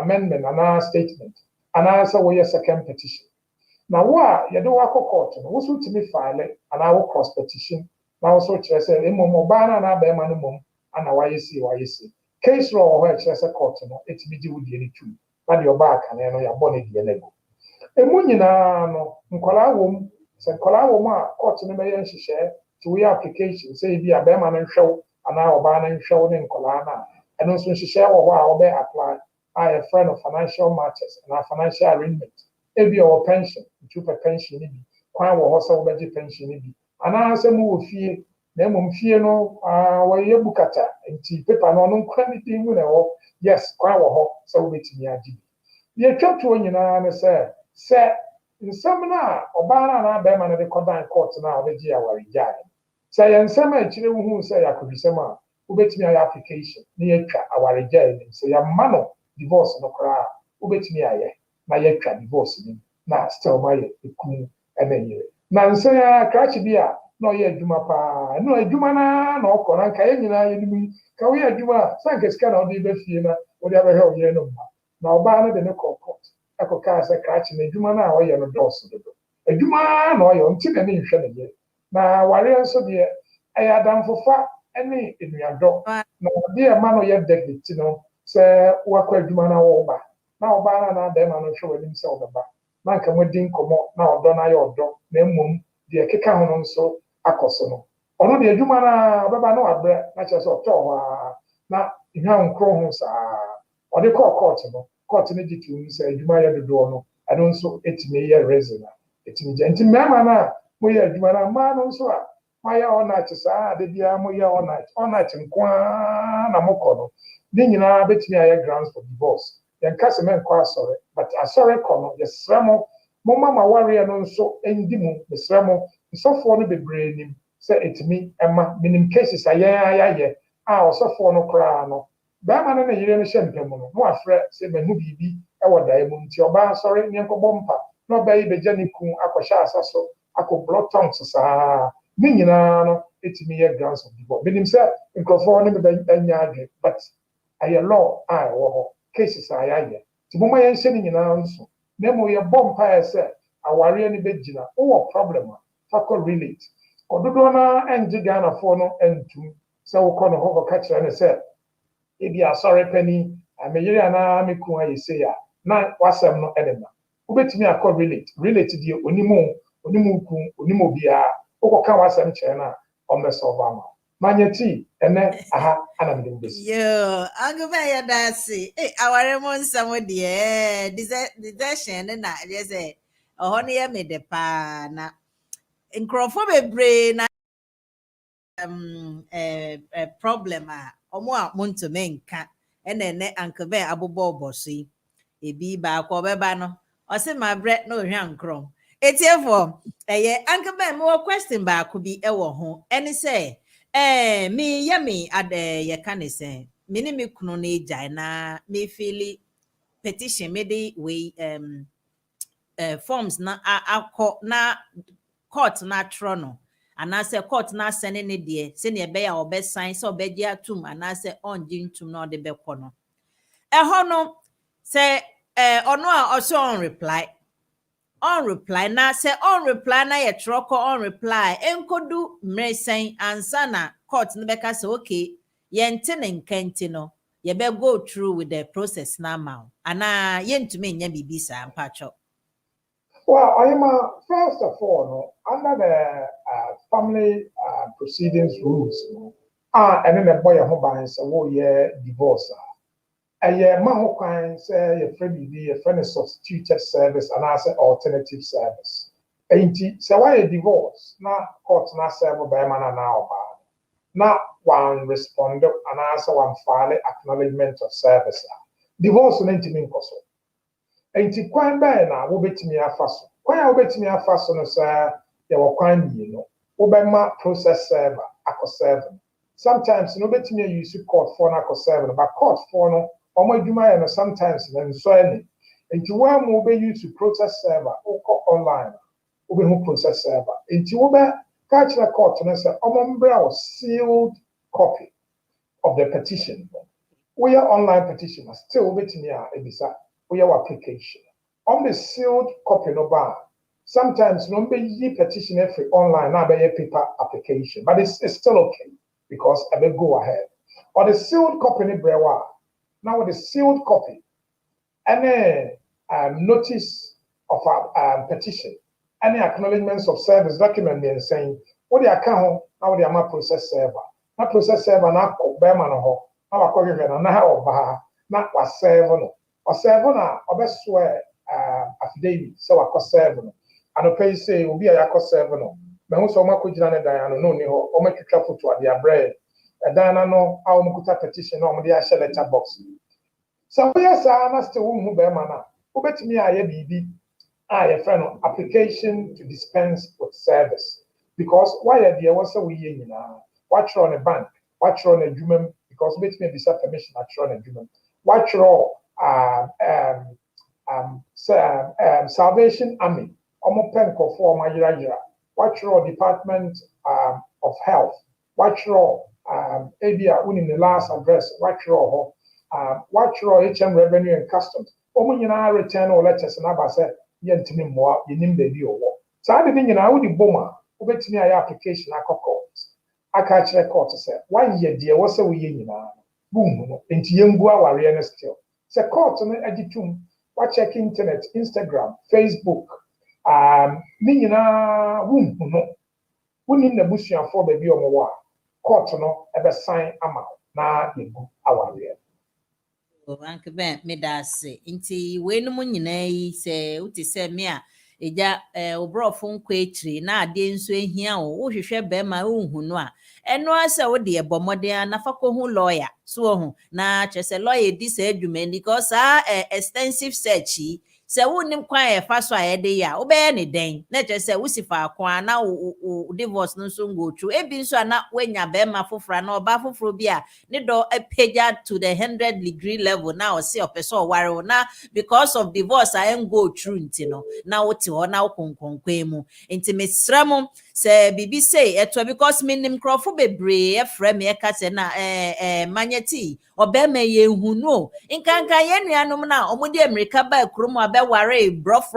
amendment and our statement and answer we a second petition now what you do work court no wo so timi file and our cross petition now also chere say emom bana na ba ma no mom and why you see case law where chere say court no etimi di wo die ni tu na the oba aka no ya bone die na go emu nyina no nkola wom sɛ nkɔla wɔ mu a court no bɛyɛ nhyehyɛ to we application sɛ bi a bɛrima no nhwɛw anaa ɔbaa no nhwɛw ne nkɔla no a ɛno nso nhyehyɛ wɔ hɔ a wɔbɛ apply a yɛfrɛ no financial matters anaa financial arrangement ebi ɔwɔ pension ntu pɛ pension no bi kwan wɔ hɔ sɛ wɔbɛgye pension no bi anaa sɛ mu wɔ fie na mmom fie no wɔyɛ bukata nti paper no ɔno nkora ne din mu na ɛwɔ yes kwan wɔ hɔ sɛ wɔbɛtumi agye bi deɛ atwa toɔ nyinaa ne sɛ nsɛm na ɔbaa na bɛrima no de kɔdan court na ɔbɛgye awaregya sɛ yɛ nsɛm a akyire wo hu sɛ yɛakɔhwesɛm a wobɛtumi ayɛ application na yɛatwa awaregya no sɛ yɛma no divorce no koraa wobɛtumi ayɛ na yɛatwa divorce no na still ma yɛ ekunu ɛna yere na nsɛm a krakye bi a no ye adwuma pa no adwuma na okọ na nka ye nyina ye nim ka we adwuma sanke sika na odi be fie na odi abehwe oyere no ma na oba no de ne kokot ekoka se krachi na adwuma na oye no dos dodo adwuma na oye nti na ne nhwe ne ye na ware nso de aya adamfofa ene enuado na odi e ma no ye debit no se wakọ adwuma na wo ba na oba na da ma no hwe wani se obeba na nka modin komo na odo na ye odo na mmom de keka ho nso akoso no ono de adwuma na obeba na wabre na che so to wa na ihwa nkro ho sa ode court no court ne ditu ni se adwuma ya dodo no ado nso etime ye resin etime je nti mema na mo ye adwuma na ma no nso a ma ya ona che sa de bia mo ye ona che nkwa na mokọ no ni nyina betimi aye grounds for divorce yan kase men kwa asore but asore kono yesremo mo mama warrior no nso endi mu yesremo nsofo no bebre nim se etimi ema minim cases ayaye a osofo no kra no ba ma na yire no hyempem no mo afre se manu bibi e wodae mu nti oba asore nyenkobọ mpa no ba yi beja ni ku akohya asaso akoblo tongues sa ni nyina no etimi ye grounds of divorce minim se nkrofo no be anya adwe but aye law a wo cases ayaye ti mo ma yen hye ni nyina nso na mo ye bompa ese aware ni begina o problem fakọ relate ododo na enji Ghana fo no entum se wo kọ no ho ka kire ne se e bia sorry penny ameyiri ana meku ayese ya na wasem no edema obetimi akọ relate die onimu ku onimu bia okoka wasem kire na o meso ba manyeti ene aha ana mede mbesi yo agube ya dasi aware mo nsamo de desertion na je say oho ne ye me de pa na nkrofo bebre na problem a omo a monto menka ene ankebe abobo obosi ebi ba ko beba no o se ma bre na ohwa nkrom etiefo eye ankebe mo question ba ko bi e wo ho ene se me yami ade ye kanese me ni me kunu na ejai na me feel petition me dey we forms na akọ na court na trono anase court na sene ne de se ne be ya obe sign se obeji atum anase onji ntum na ode be kọ no ho no se ono a oso on reply na se on reply na ye troko on reply enkodu mresen ansa na court no be ka se okay ye nte ne nkenti no ye be go through with the process na ma ana ye ntumi nya bibisa mpacho. Well, first of all, no, under the family proceedings rules, and then the boy who binds a whole year divorce. A year man can say a friend be a friend substituted service and as an alternative service. Ain't so why a divorce? Now court not serve by man now. Now one respond and answer one file acknowledgement of service. Divorce no ntimi nkoso. Enti kwan ba na wo betimi afaso. Kwan a wo betimi afaso no sa ya wo kwan bi no. Wo be ma process server akọ sometimes no betimi use court for na akọ server but court for no omo adwuma ya no sometimes na nso ani. Enti wo mo be use process server wo online. Wo be hu process server. Enti wo be catch the court no say omo mbra was sealed copy of the petition. We are online petitioner still waiting here ebisa we are application on the sealed copy no bar sometimes no be petition every online now be paper application but it's still okay because I will go ahead or the sealed copy ni brewa now with the sealed copy any notice of a petition any acknowledgements of service document and saying what the account now the ama process server na ko be ma no ho na wakọhwehwe na ha oba na waserve no oserve na obeswe affidavit so wakọserve no anope say obi a yakọserve no me hu so makọgyina ne dan no ni ho o matwitwa photo ade abrɛ dan na no a o mkuta petition na o de ahye letter box so yes na still hu be ma na obetimi aye bibi your friend application to dispense with service because why there was a we nyina watch on a bank watch on a human because which may be self permission at Tron and Human. Watch all Salvation Army. Omo pen ko for my yira. Wachro Department of Health, Wachro ABA in the last address, Wachro HM Revenue and Customs. Omunyina return or letters and abase yentimi more yinim baby or war. So I didn't know the bomber ubetimi ay application akoko. Aka chere court say 1 year dear was a we yina boom no enti yengu aware na still. Say court no agitum wa check internet, Instagram, Facebook ni nyina boom no. Woni na busuan for baby o mo wa court no ebe sign ama na yengu aware. Uncle Ben me da se nti we no mu nyina yi se uti se me a eja obrofo nkwa etri na ade nso ehia wo hwehwe be ma unhu no a eno ase wo de ebomoden na fa ko hu lawyer so hu na chese lawyer di se adwuma because extensive search se wonim kwan e fa so a yede ya wo be ne den na chese wo sifa kwan na divorce no so go through ebi nso na wenya be ma fofora na oba foforo bi a ne do page to the 100-degree level now or see a person worry na because of divorce I am go through ntino na wote ho na wokonkonkwan mu enti mesramo se bibi say eto because minim crofo bebre e frame e ka se na manyeti obema ye hunu nkanka ye nuanom na omode America ba krom abe ware rough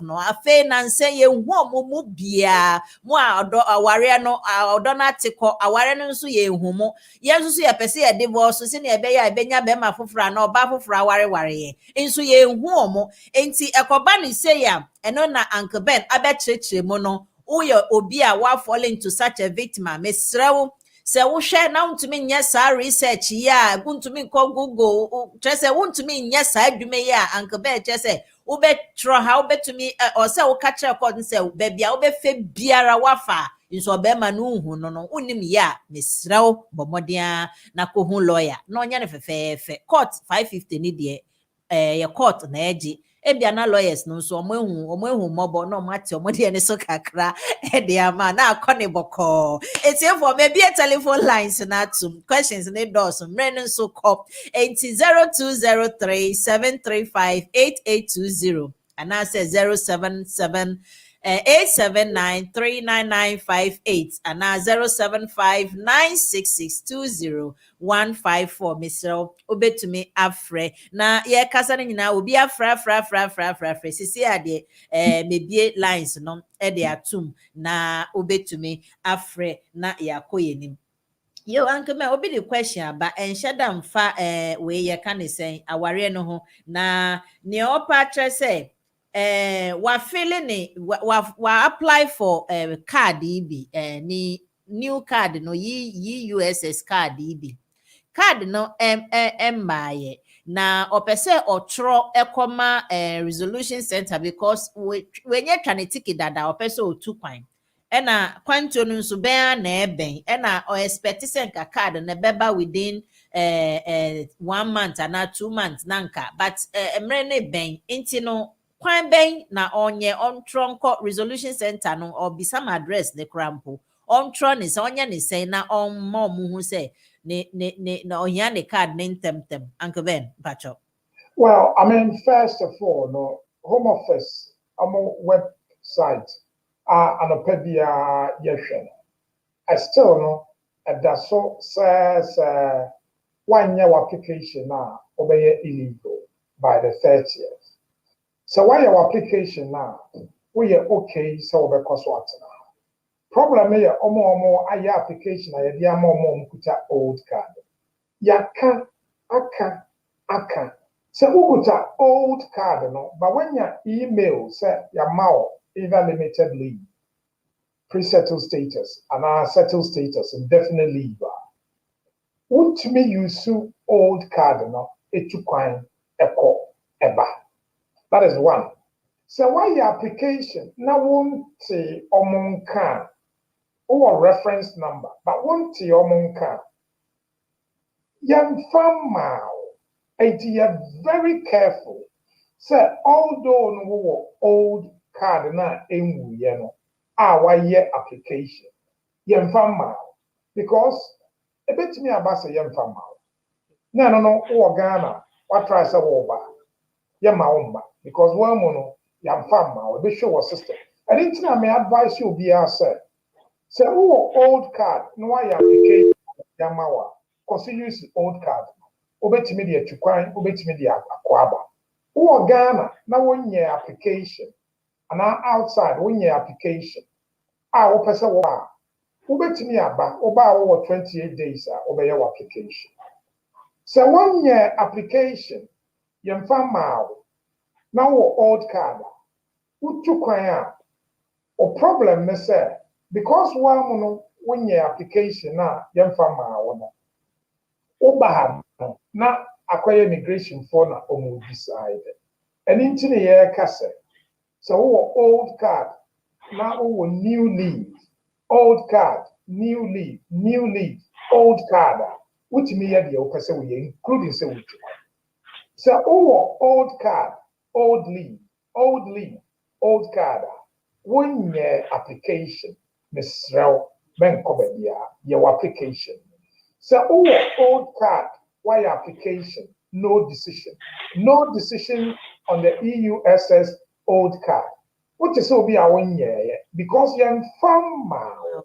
no afe na nse ye hu omo bia mo aware no odo na tiko aware no nso ye hu mo ye nso ye pese ye divorce se na ebe ya ebenya be ma fofora na oba fofora ware ye nso ye hu omo enti ekoba ni say ya eno na Uncle Ben abetretre mo no uyo obi a wa fall into such a victim mesrewo se wo hwe na untumi nya sa research ya untumi ko Google chese untumi nya sa adwume ya Uncle Ben chese wo betro ha wo betumi o se wo ka kire ko se bebia wo be fe biara wafa nso be ma no hu no unim ya mesrewo bomodia na ko hu lawyer na onya ne fefefe court 550 ni de ye court na eji ebia na lawyers no so omo mobo no mate omo de ne so kakra e de ama na akone boko etiefo me bia telephone lines na tum questions ne doors mre no so cop 0203735820 and I say 077 879399958 and 07596620 Mr. Obetumi afre na ye kasa na nyina obi afra sisi ade mebie lines no e de atum na obetumi afre na yakoyenim yo Uncle me obi the question aba enhyeda mfa we ye ka ne sen aware no ho na ne opa tre say wa feeling wa apply for card ibi ni new card no yi USS card ibi card no mbaye na opese otro ekoma resolution center because when you try to ticket dada opese otu kwan ena kwanto no nso ben na eben ena o expect senka card na beba within 1 month and 2 months nanka but emre ne ben enti no kwan ben na onye on tronko resolution center no or be some address ne crampo on tron is onye ne say na on mom hu say ne na ohia ne card ne temtem Uncle Ben bacho. Well, I mean, first of all, no home office website and a pedia yeshen. I still know that so says 1 year application now obey illegal by the 30th. So why your application now? We are okay, so we cost what now? Problem here, omo aye application aye dia omo kuta old card. Yaka aka. So ukuta old card no, but when your email say your mao either limited leave, pre-settled status, and settled status, indefinite leave. Won't me use old card no? Etu kwan eko eba. That is one. So why your application now won't say omonka or reference number, but won't say omonka. Young farmer, you're very careful. Say although no old card na emu yeno, why your application. Young farmer, because a bit me about a young farmer. No, or Ghana, what tries a woba. Yamaumba, because one mono, yam farmer, or be sure system. And it's not my advice you be say old card, no I application yamawa. Because you use old card. Obetimi de tukwan, obetimi de akwaba. Who Ghana, now 1 year application. And outside 1 year application. Opesa wa. Obetimi aba, oba over 28 days, obey your application. So 1 year application, yemfa maw. Now old card. Utukwan or problem ne say because one year application na yemfa maw no. Oba na acquire immigration for na omu decide. And into the year kase. So old card, now new leave, old card, new leave, old card. Which me the opesa we including say which. So old card, old leave, old card. 1 year application, Miss Rel, Ben Cobedia, your application. So old card, why application? No decision on the EUSS old card. What is so be our 1 year? Because you're in farm now,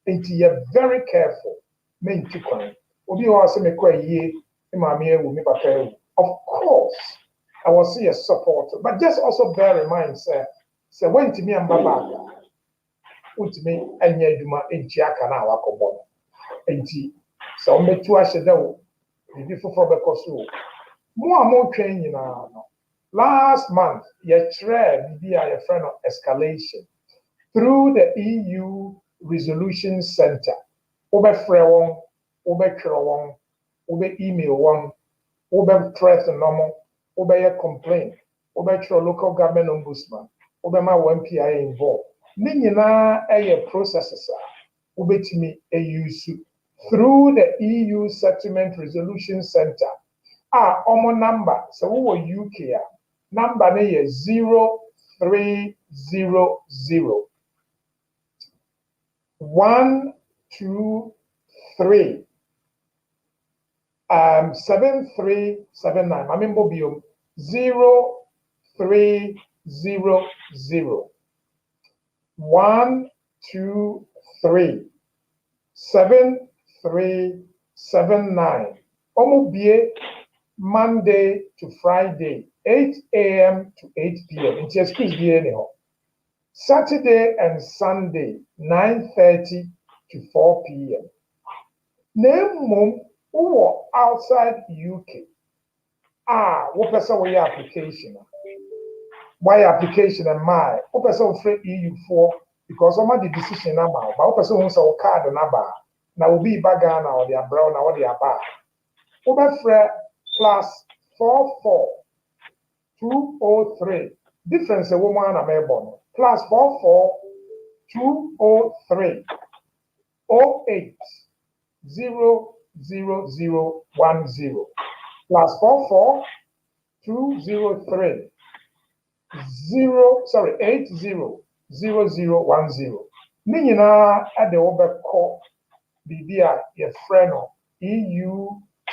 and you're very careful. Main to coin. Obi also make a year. Of course, I will see a support, but just also bear in mind, sir. So when to me and Baba, put me and Yeduma in Chiakana, Wakobo. And so me to us, though, before the cost. More training now. Last month, you tried be a friend of escalation through the EU Resolution Center. Over Frewon, over Krawon, over email one, over threat normal, over a complaint, over your local government ombudsman, over my MPI involved. Nina a processes over to me a use through the EU Settlement Resolution Center. Omo number, so who were UK? Number is 0300 123 7379. I mean Bobium 0300 123 7379. Omobie Monday to Friday, 8 a.m. to 8 p.m. It's excuse me anyhow. Saturday and Sunday, 9:30 to 4 p.m. Name who outside UK. What person will your application? Why application and my? What person free EU4 because some of the decision now. But what person wants a card number? Now will be Bagana or their brown or their bar. Over free +44 203. Difference a woman and a man. +44 203 08 00010. +44 203 800010. Nina at the overcall BBI your friend of EU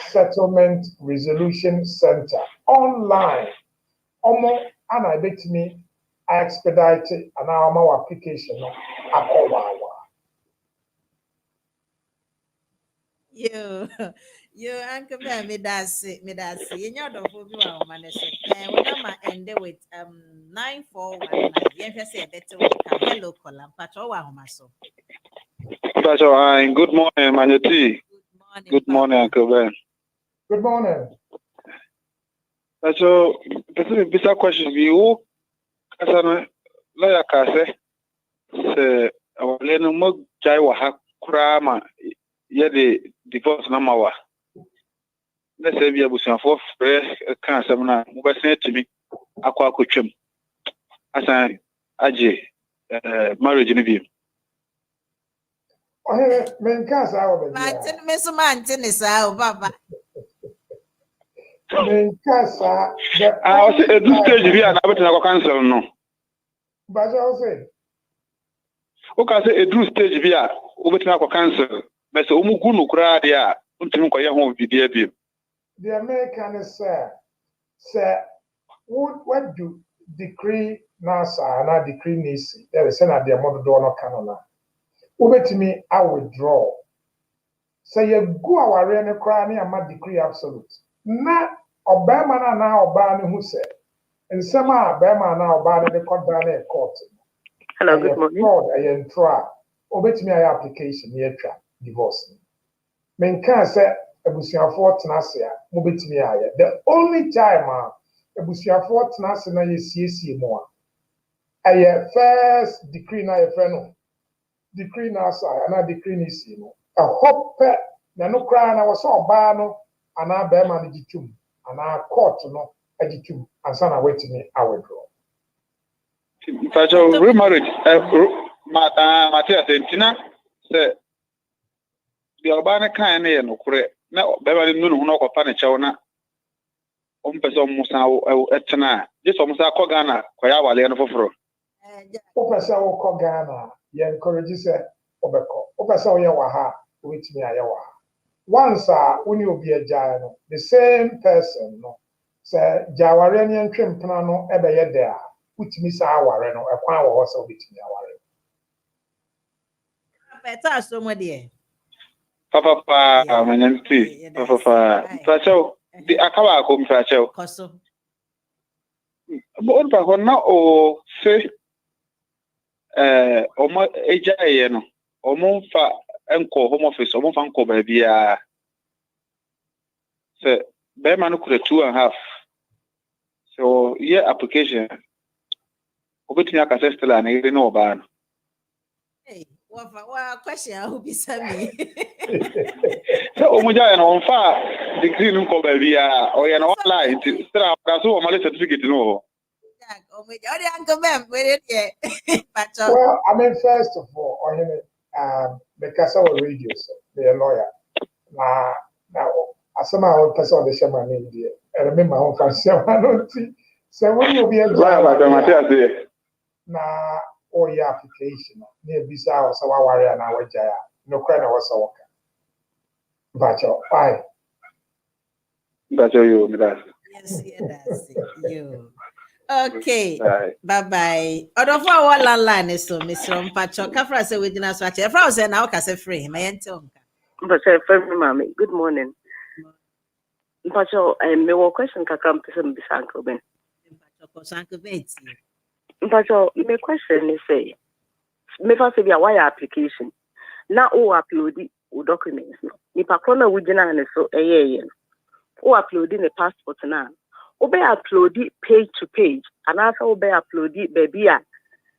Settlement Resolution Center online. Omo and I bet me I expedited an hour application. You Uncle Ben, me that's it. You know the whole view man. When I'm end with 9419. You say better way. Hello, Colin. Patrol Maso. Good morning, Manati. Good morning, Uncle Ben. Good morning. So, this question you as lawyer Kase say our leno mo jai wa hakrama ye the divorce na mawa. Let's say we abusan for kan asem na mo besen tumi akwa akotwam. Asan aje marriage ni bi. Men kasa awo be. Martin me so Martin is baba. Men kasa I was at this stage we are na better na cancel no. But I say okay say a true stage we are obetina ko cancel. But so umu gunu kura dia untimi ko ye ho bi. The American say what do decree NASA and a decree nisi. There is another model donor canona. Ubet me, I withdraw. Say you go our rene cranny and my decree absolute. Not Obama now Obama who said. And some Obama now Obama the court down court. Hello, good morning. Fraud, I am trial. Obet me application near divorce. Men can say Ebusiafo Tenasia, Mubitimi Aya. The only time Ebusiafo Tenasia na ye more. A first decree na ye friend. Decree na sa, and a decree ni si no. A hope na no cry na was so bano, and a bear man ditum, and a court no editum, and son awaiting me, I will draw. But remarriage, Matthias Tina said the Obana kind no correct. Now, Beverly Moon, who know of furniture, person Musa etna. Just almost a Kogana, Koyawa, Leon for. Professor Kogana, ye encourages Obeko. Professor Yawaha, which me Ayawa. Once, when you be a giant, the same person, no, say Jawaranian trim plano, ever there, which Miss Awareno, a power also with me. Better so much, dear. Papa, my name is Papa. Fracho, the Akawa come Fracho. Coso. But now, oh, say, Omo Ejayeno, Omo fa Enco Home Office, Omo Fanco baby. Say, Bearman could 2.5. So, yeah, application. Obitia Casestella and even no ban. Hey. What question? I hope you send me. So, Omoja on fire, the green co baby, or you're not lying to Strap, that's all my certificate to know. Well, I mean, first of all, on him, because our radio, the lawyer. Now, as somehow person the shaman in there, I remember how fancy I don't see. So, when you be a driver, now. Or your application near Bisa or Sawa Warrior and our Jaya. No credit was a worker. But why? That's you, yes, that's you. Okay, bye bye. Other for our line is so, Mr. Mpacho. Kafra say within us, what if I was now, Cassa free, my auntie. But Mammy, good morning. Mpacho, I may walk question can come to some Bisanko Ben. Mpacho, Bates. But my question is say, me first be a wire application. Now, upload the documents. If a corner would generate so uploading a passport now. Obe upload it page to page, and also obe upload it baby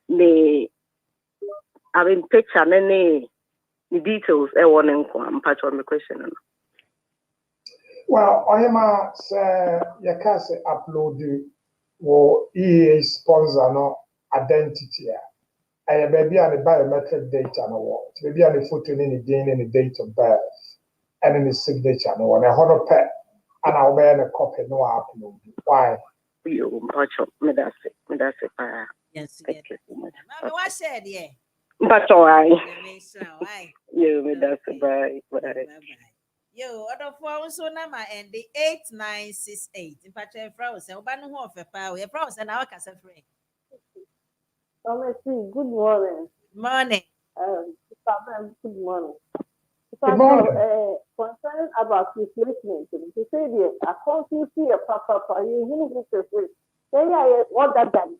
ne. I mean picture ne details. I want to patch on the question. Well, I am say you can say upload or EA sponsor no identity. I baby and the biometric data no what. Maybe and the photo in the day and the date of birth and in the signature no one. I hold a pet and I'll bear a copy no upload. Why? You patch up. Me that's it. Yes, thank you so much. Mommy, what said yeah? But alright. You me that's it. Bye. Yo, other phone so number and the 8968. In fact, a froze and one who of a power, a froze and our casa free. Good morning. Morning. Good morning. Good morning. Concern about replacement. To say the I can't see a papa, you who is free. Say, I want that done.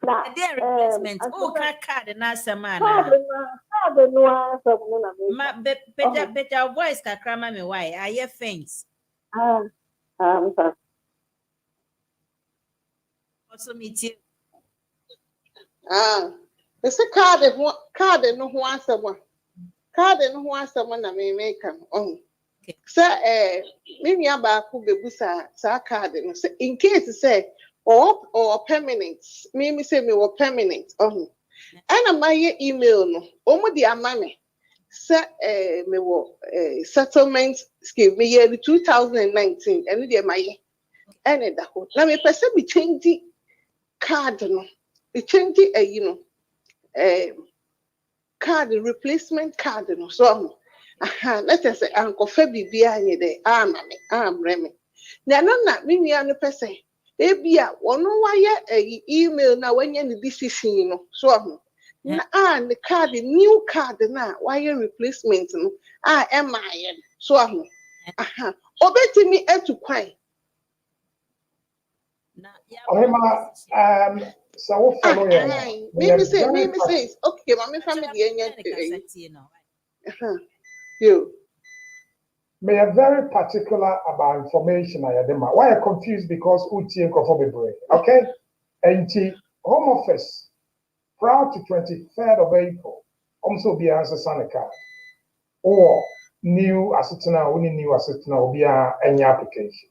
Now, dear replacement, oh, card and answer man. Better voice can cram me why I hear faints. Also meet you. It's a card and no one someone. Card and no one someone I may make them on. Sir, maybe about who be busa, card in case say. Or permanent. Maybe say me were permanent. And my email no. Omo di amame. Say me were settlement scheme me year 2019. And the my and that whole. Now me person be change the card no. Be change the card replacement card no. So let us say Uncle Fabi be anye de amame. Remy. Now no me person. ebia wono waye email na wanya ni decision no so ho na the card new card na waye replacement no emaye so ho aha obetimi etu kwan na ya so we follow maybe say okay mama family enya you me are very particular about information I am. Why are confused because uti and okay? And Home Office prior to 23rd of April also be answer Sanica or new assistant only new assistant will be any application.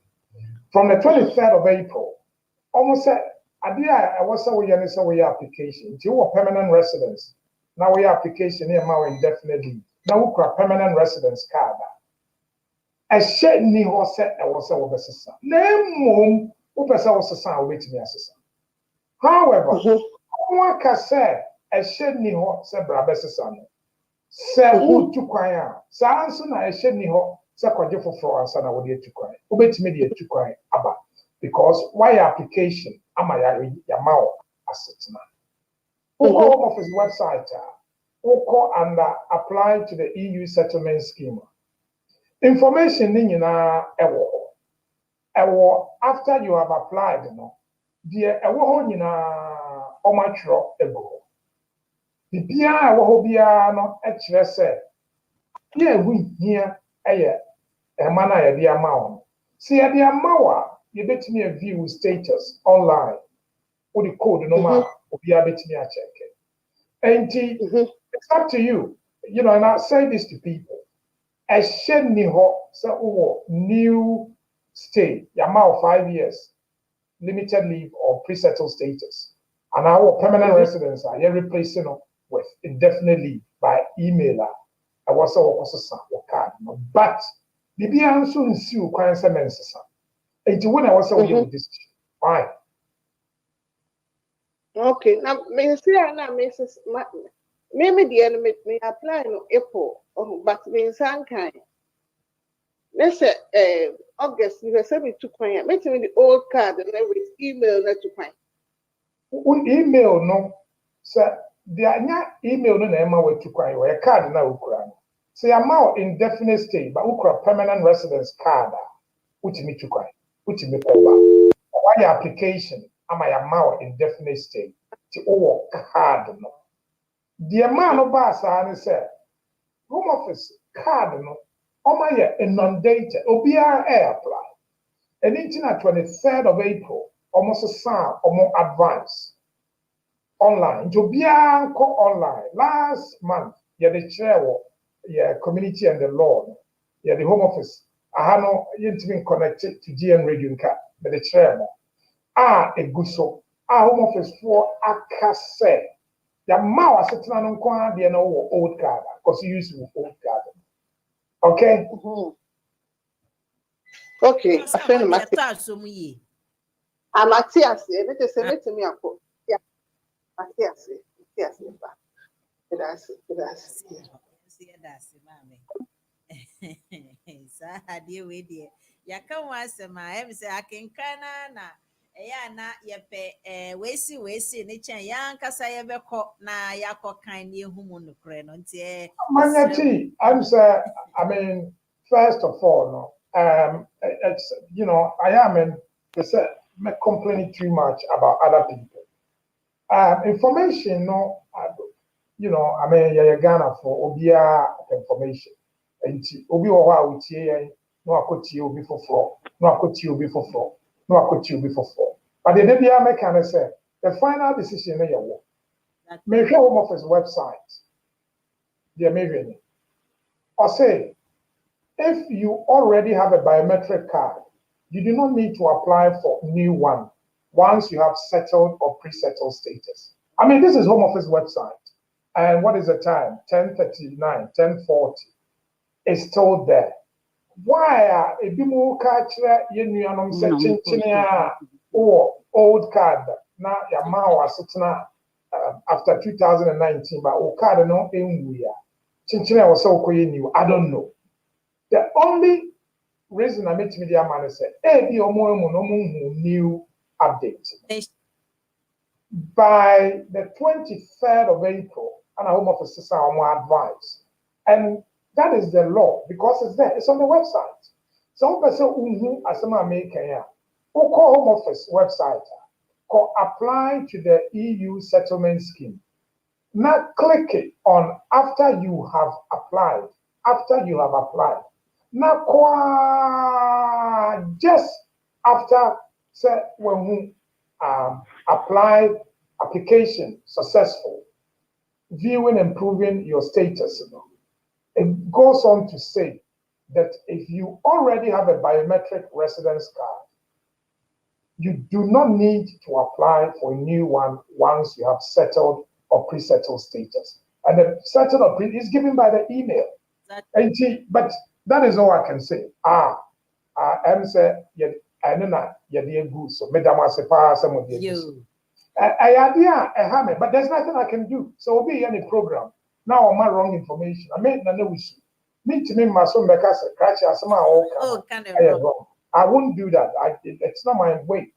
From the 23rd of April, almost said I was away application. You were permanent residence. Now we application here now indefinitely. Now we got permanent residence card. A shed ni ho set a was over sissa. Name upesa was a sound wait me assessor. However, one can say a shed ni ho se brabessan. Say who to choir. Sansuna a shed ni ho se quadri for Florence and I would get to cry. Ubet media to cry about because why application am I yamao assistant. Who Home Office website who call and apply to the EU settlement scheme. Information in after you have applied, dear omatro ego. The Pia no HSA. Here we here a manner the amount. See the amount you bet me a view status online with the code no matter be a bit me a check. And it's up to you. You know, and I say this to people. A shed ni ho say new stay yamao 5 years limited leave or pre-settled status and our permanent residence are you replacing with indefinite leave by emailer I was also card but the be answer in see kwan say mensesa and when I was with this why okay now me see na me maybe the enemy may apply no April but me san kind let's say August you say me to kwan make me the old card and every email na to kwan email no so the email no na ema we to kwan we card na ukura say amount indefinite stay but ukura permanent residence card which me to kwan which me over why application am I amount indefinite stay to over card no the man of Bassa said, Home Office card no, my inundated, Obia air apply. And it's at 23rd of April, almost a sound or more advance online. Jobia co online last month, the chair, community and the law, the Home Office. I had no been connected to GN Radio Cat, but the chair, a guso, Home Office for Akase. The mouse sitting on the old card because you use old card. Okay? Okay. I'm Matthias. Let us say to me. Yeah. Matthias. Yes. That's dear way dear. Ya come once my em say I can na. Eya na yepe we see ne chen yan kasa yebeko na yakọ kan ne ehumu no kre no ntie Manyati I'm say I mean first of all no it's you know I am in complaining too much about other people information no you know I mean ya Ghana for obia information enti obi wo ha utie yen no akotie obi foforo no akotie obi foforo no akotie obi foforo. But the Nebia Mechan said the final decision in your work. Make your Home Office website. The American. Or say, if you already have a biometric card, you do not need to apply for new one once you have settled or pre-settled status. I mean, this is Home Office website. And what is the time? 10:39, 10:40. It's still there. Why are a bimu catcher union section or old card now Yamawa Sitna after 2019 but o card no enwuya chinchina was so new I don't know. The only reason I made media man say be omo no new update. By the 23rd of April, and Home Office is our advice. And that is the law because it's there, it's on the website. Some person as a American, who call Home Office website, call apply to the EU settlement scheme. Now click it on after you have applied. After you have applied. Now just after say when we applied application successful, viewing and proving your status. It goes on to say that if you already have a biometric residence card, you do not need to apply for a new one once you have settled or pre-settled status. And the settled or pre is given by the email. But that is all I can say. I'm saying, I don't know, so Madam Asepa, some of you. But there's nothing I can do. So, will be any program. Now, am I wrong information? I made no issue. Me to me, my son, because I won't do that. It's not my way.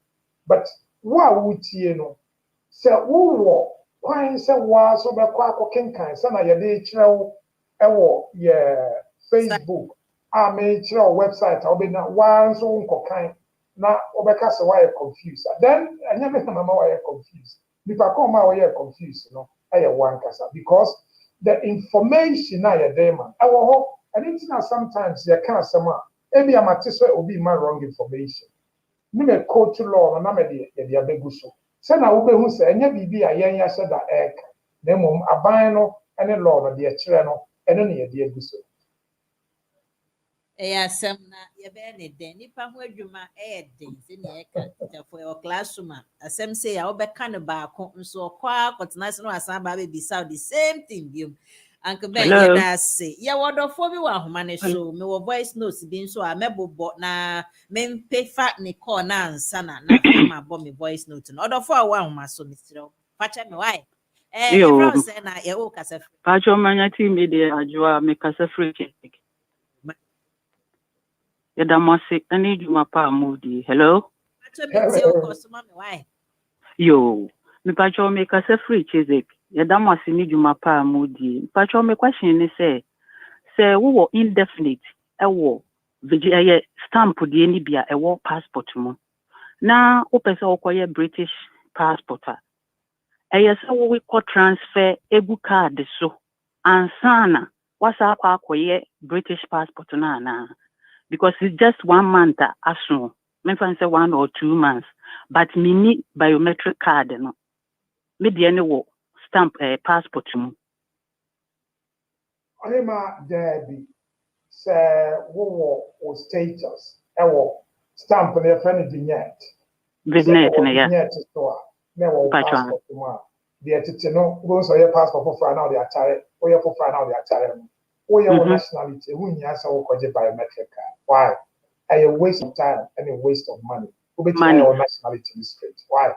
But what would you know? Say, who why say was so back can son of your day Facebook. I made your website. I'll be not one so kind. Now, because why you're confused. Then I never remember why you're confused. If I come out why you're confused, I one casa because the information I a demon. I will hope and it's not sometimes you can't someone. Maybe I'm at this will be my wrong information. Me me coach law and I'm the abeguso. Send I will be who say, and you be a young said that egg. Then a bino and a law of the channel and only a dear guso. Some ya bene den nipa ho adwuma den se ne eka for your classroom asem say ya obeka ne ba ko nso kwa kotena se no asan ba be sound the same thing biom anke ben ya da say ya wodofo bi wa homa ne so me wo voice notes bi nso a mebobo na me pay fa ne call na ansa na ma bo me voice note no odofo a wa homa so misiro facha me why you say na ya o kasa facha manya team media ajwa me kasa free check. Yadamasi, I need you, my pa moody. Hello? Yo, me pacho make us a free cheesecake. Yadamasi need you, my pa moody. Pacho me question is say, we were indefinite, a war, Virginia stamp the Nibia, a war passport mo. Now, open so acquire British passport. I saw we could transfer a good card so. And sana, what's up acquire British passport na. Because it's just 1 month as soon. Maybe say 1 or 2 months. But me need biometric card, no. Me the any stamp passport mo. Anima Debbie say wo status. Stamp on your friend vignette. Vignette, yeah. Vignette store. Never passport mo. The etino goes on your passport for now the attire. Or your for now the attire. Or your nationality. Who you answer or biometric card. Why? A waste of time and a waste of money. Money or nationality straight. Why?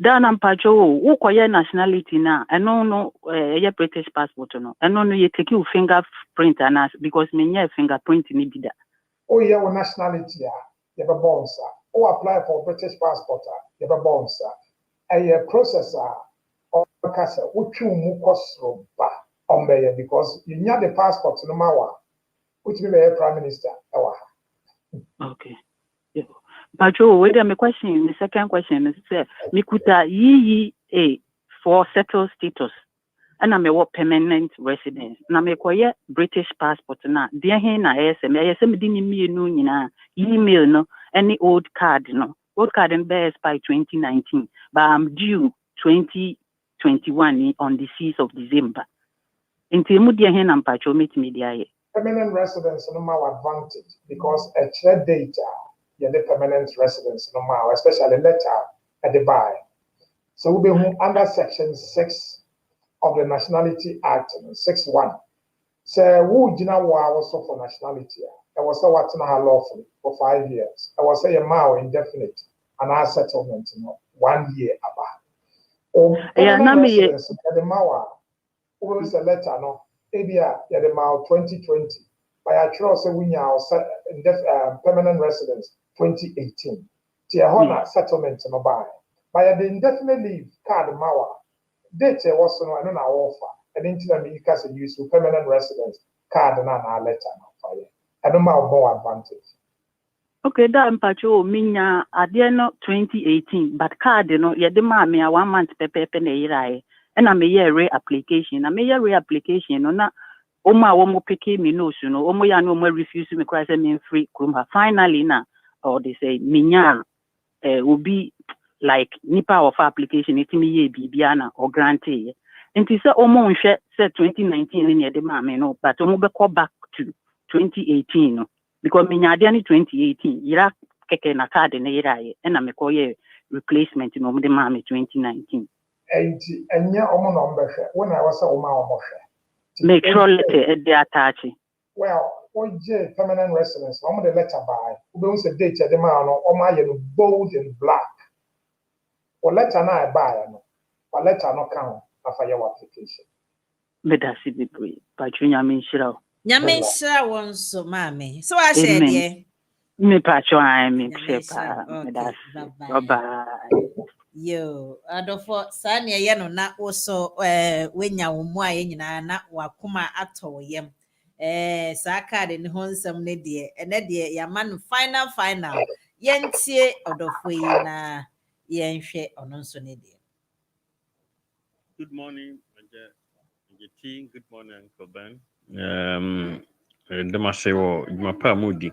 Dan and Pacho, who call your nationality now? I no your British passport no. I no you take your fingerprint and ask because me your fingerprint ni bida. Oh yeah, your nationality you have a born sir. Oh apply for British passport you have a born sir. A processor or casa which you mu cost because you need the passport no matter. Which will be a prime minister. Okay. Yeah. But Joe, wait a question. The second question is Mikuta EEA for settled status. And I'm a permanent resident. And I'm a British passport now. Dear Hena ISM didn't mean no email no any old card no. Old card and bears by 2019. But I'm due 2021 on the 6th of December. Until Mudia Hena and Pacho meet media. Permanent residence no more advantage because a share data, you the permanent residence no more, especially letter at the buy. So we'll be under section 6 of the Nationality Act, 6.1. So who do you know also for nationality? I was so what lawfully for 5 years. I was say a mile indefinite and our settlement, 1 year about. Yeah, residence at the Mawa, who is a letter no. Abia the mile 2020, but I trust we now permanent residence 2018. Tia hona settlement no buy. By the indefinite leave card mawa. Date was no I don't know offer. And into the case use permanent residence card na letter no fire. I don't know more advantage. Okay, that mpacho minya ade no 2018 but card no ye de ma me a 1 month pepe na yirai and I may re-application. I may re-application no na Oma womo peke me no so no omo ya no mo refuse me cry say me free kruma finally na or they say minya will be like nipa of application it me ye bibia na or grantee nti say omo nhwe say 2019 ne de ma me no but omo be call back to 2018 no because minya de ni 2018 yira keke na card na yira ye na me call ye replacement no mo de ma me 2019 enya omo no mbehwe when I was omo omo hwe. Make sure letter they attach. Well, OJ permanent residence, I'm the letter by. We don't say date at the man or my bold and black. Or letter na buy no. But letter no count after your application. Let us see the way. But you mean sure. Nyame nhyira won so mame. So I share there. Me patcho I me Nyame share. nhyira. Bye. Yo, adofo saa ne ye no na wo so wenya wo mu aye nyina na wakoma ato yem. Saa card ne ho nsɛm ne de ene de ya man final yentie adofo yi na yenhwe ono nso ne de. Good morning, Manje team. Good morning, Uncle Ben. Demasewo Jumapa Mudi.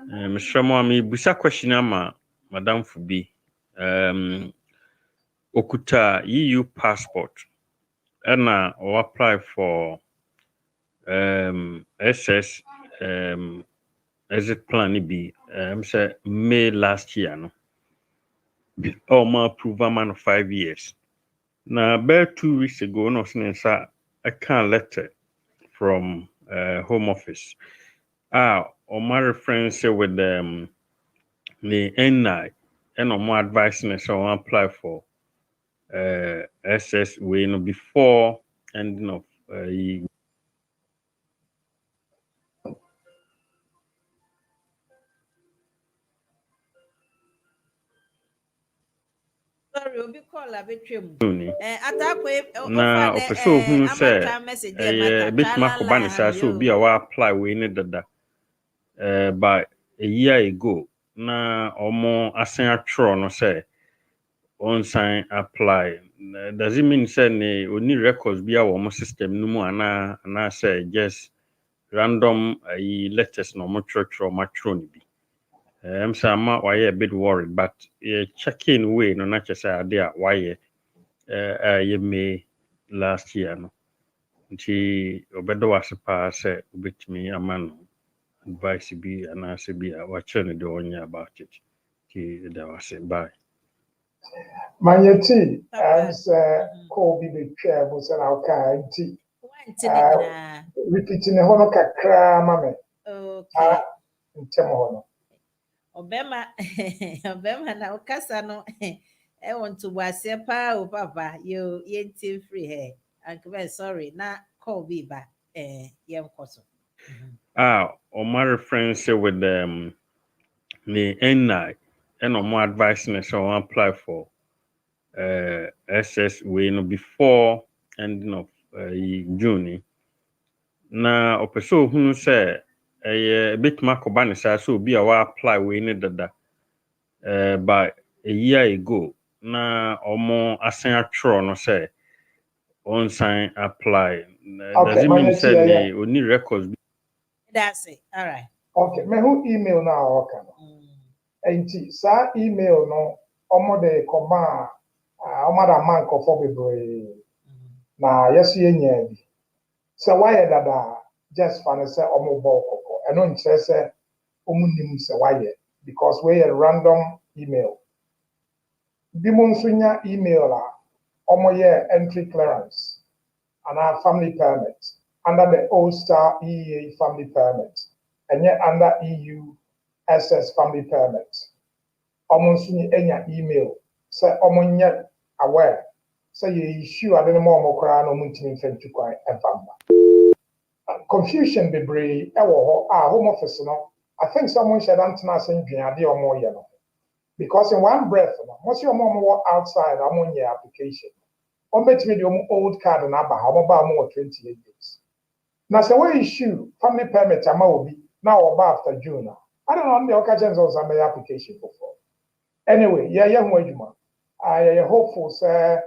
Mr. Mwami, busa question ama Madam Fubi. Okuta EU passport. Ena or apply for SS exit plan be say May last year no. Or ma approval man of 5 years. Now about 2 weeks ago, no sense I can't letter from Home Office. Or my reference with the NI and on my advice so I apply for SS way no before ending of Sorry, obi call abetwem. Atakwe na opeso hu say bit makoba ne say so bi a wa apply we ne dada by a year ago na omo asen atro no say on sign apply. Does it mean say ne oni records bi a wo system no mu ana say just random letters no mo trotro matro ni bi. I'm a bit worried, but check-in way no not just idea why you may last year no. Nti obedo wasipa say bit me a man advice be and I say be a watching the one about it. That was it. Bye. Manyeti as Kobe the chair was an alkaiti. Repeating the hono kakra mame. Okay. Ntemono. Obema na ukasa no want to wase pa o papa you yenti free here. Uncle sorry na call me back yem koso. Or my reference with the NI and on my advice so I apply for SS way no before ending of June. Na opeso hu say a bit makoba ne say so be a wa apply we ne dada by a year ago na omo asen atro no say on sign apply. Does it mean say oni records? That's it. All right. Okay, me who email now okay. Enti sa email no omo de koma omo da man ko for bebre na yesu yenya bi. So why dada just fan say omo ball koko eno nche say omo nim say why because we a random email bi mo nsunya email la omo ye entry clearance and our family permit under the All-Star EEA family permit and yet under EU SS family permit omo nsunya enya email say omo nye aware say you issue adene mo omo kra no muntimi fentu kwan enfamba. Confusion be brave. Home office no. I think someone should answer us in Piadi or more yellow. Because in one breath, most of your mom walk outside, I'm on your application. Or bet me the old card and about more 28 days. Now, so what issue family permit, I'm will be now or after June. I don't know the occasions of some application before. Anyway, yeah, I hopeful, sir,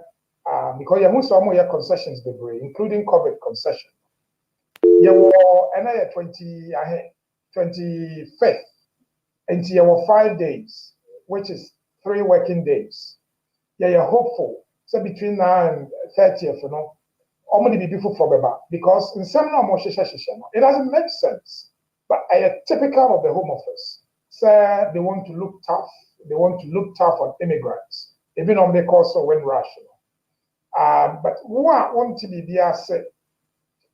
because you have some more concessions, including COVID concession. You were another 25th, and you were 5 days, which is 3 working days. Yeah, you're hopeful. So between now and 30th, I'm going to be beautiful for Beba because in some it doesn't make sense. But I typical of the Home Office. So they want to look tough. They want to look tough on immigrants, even on the course of when rational. But what want to be there said,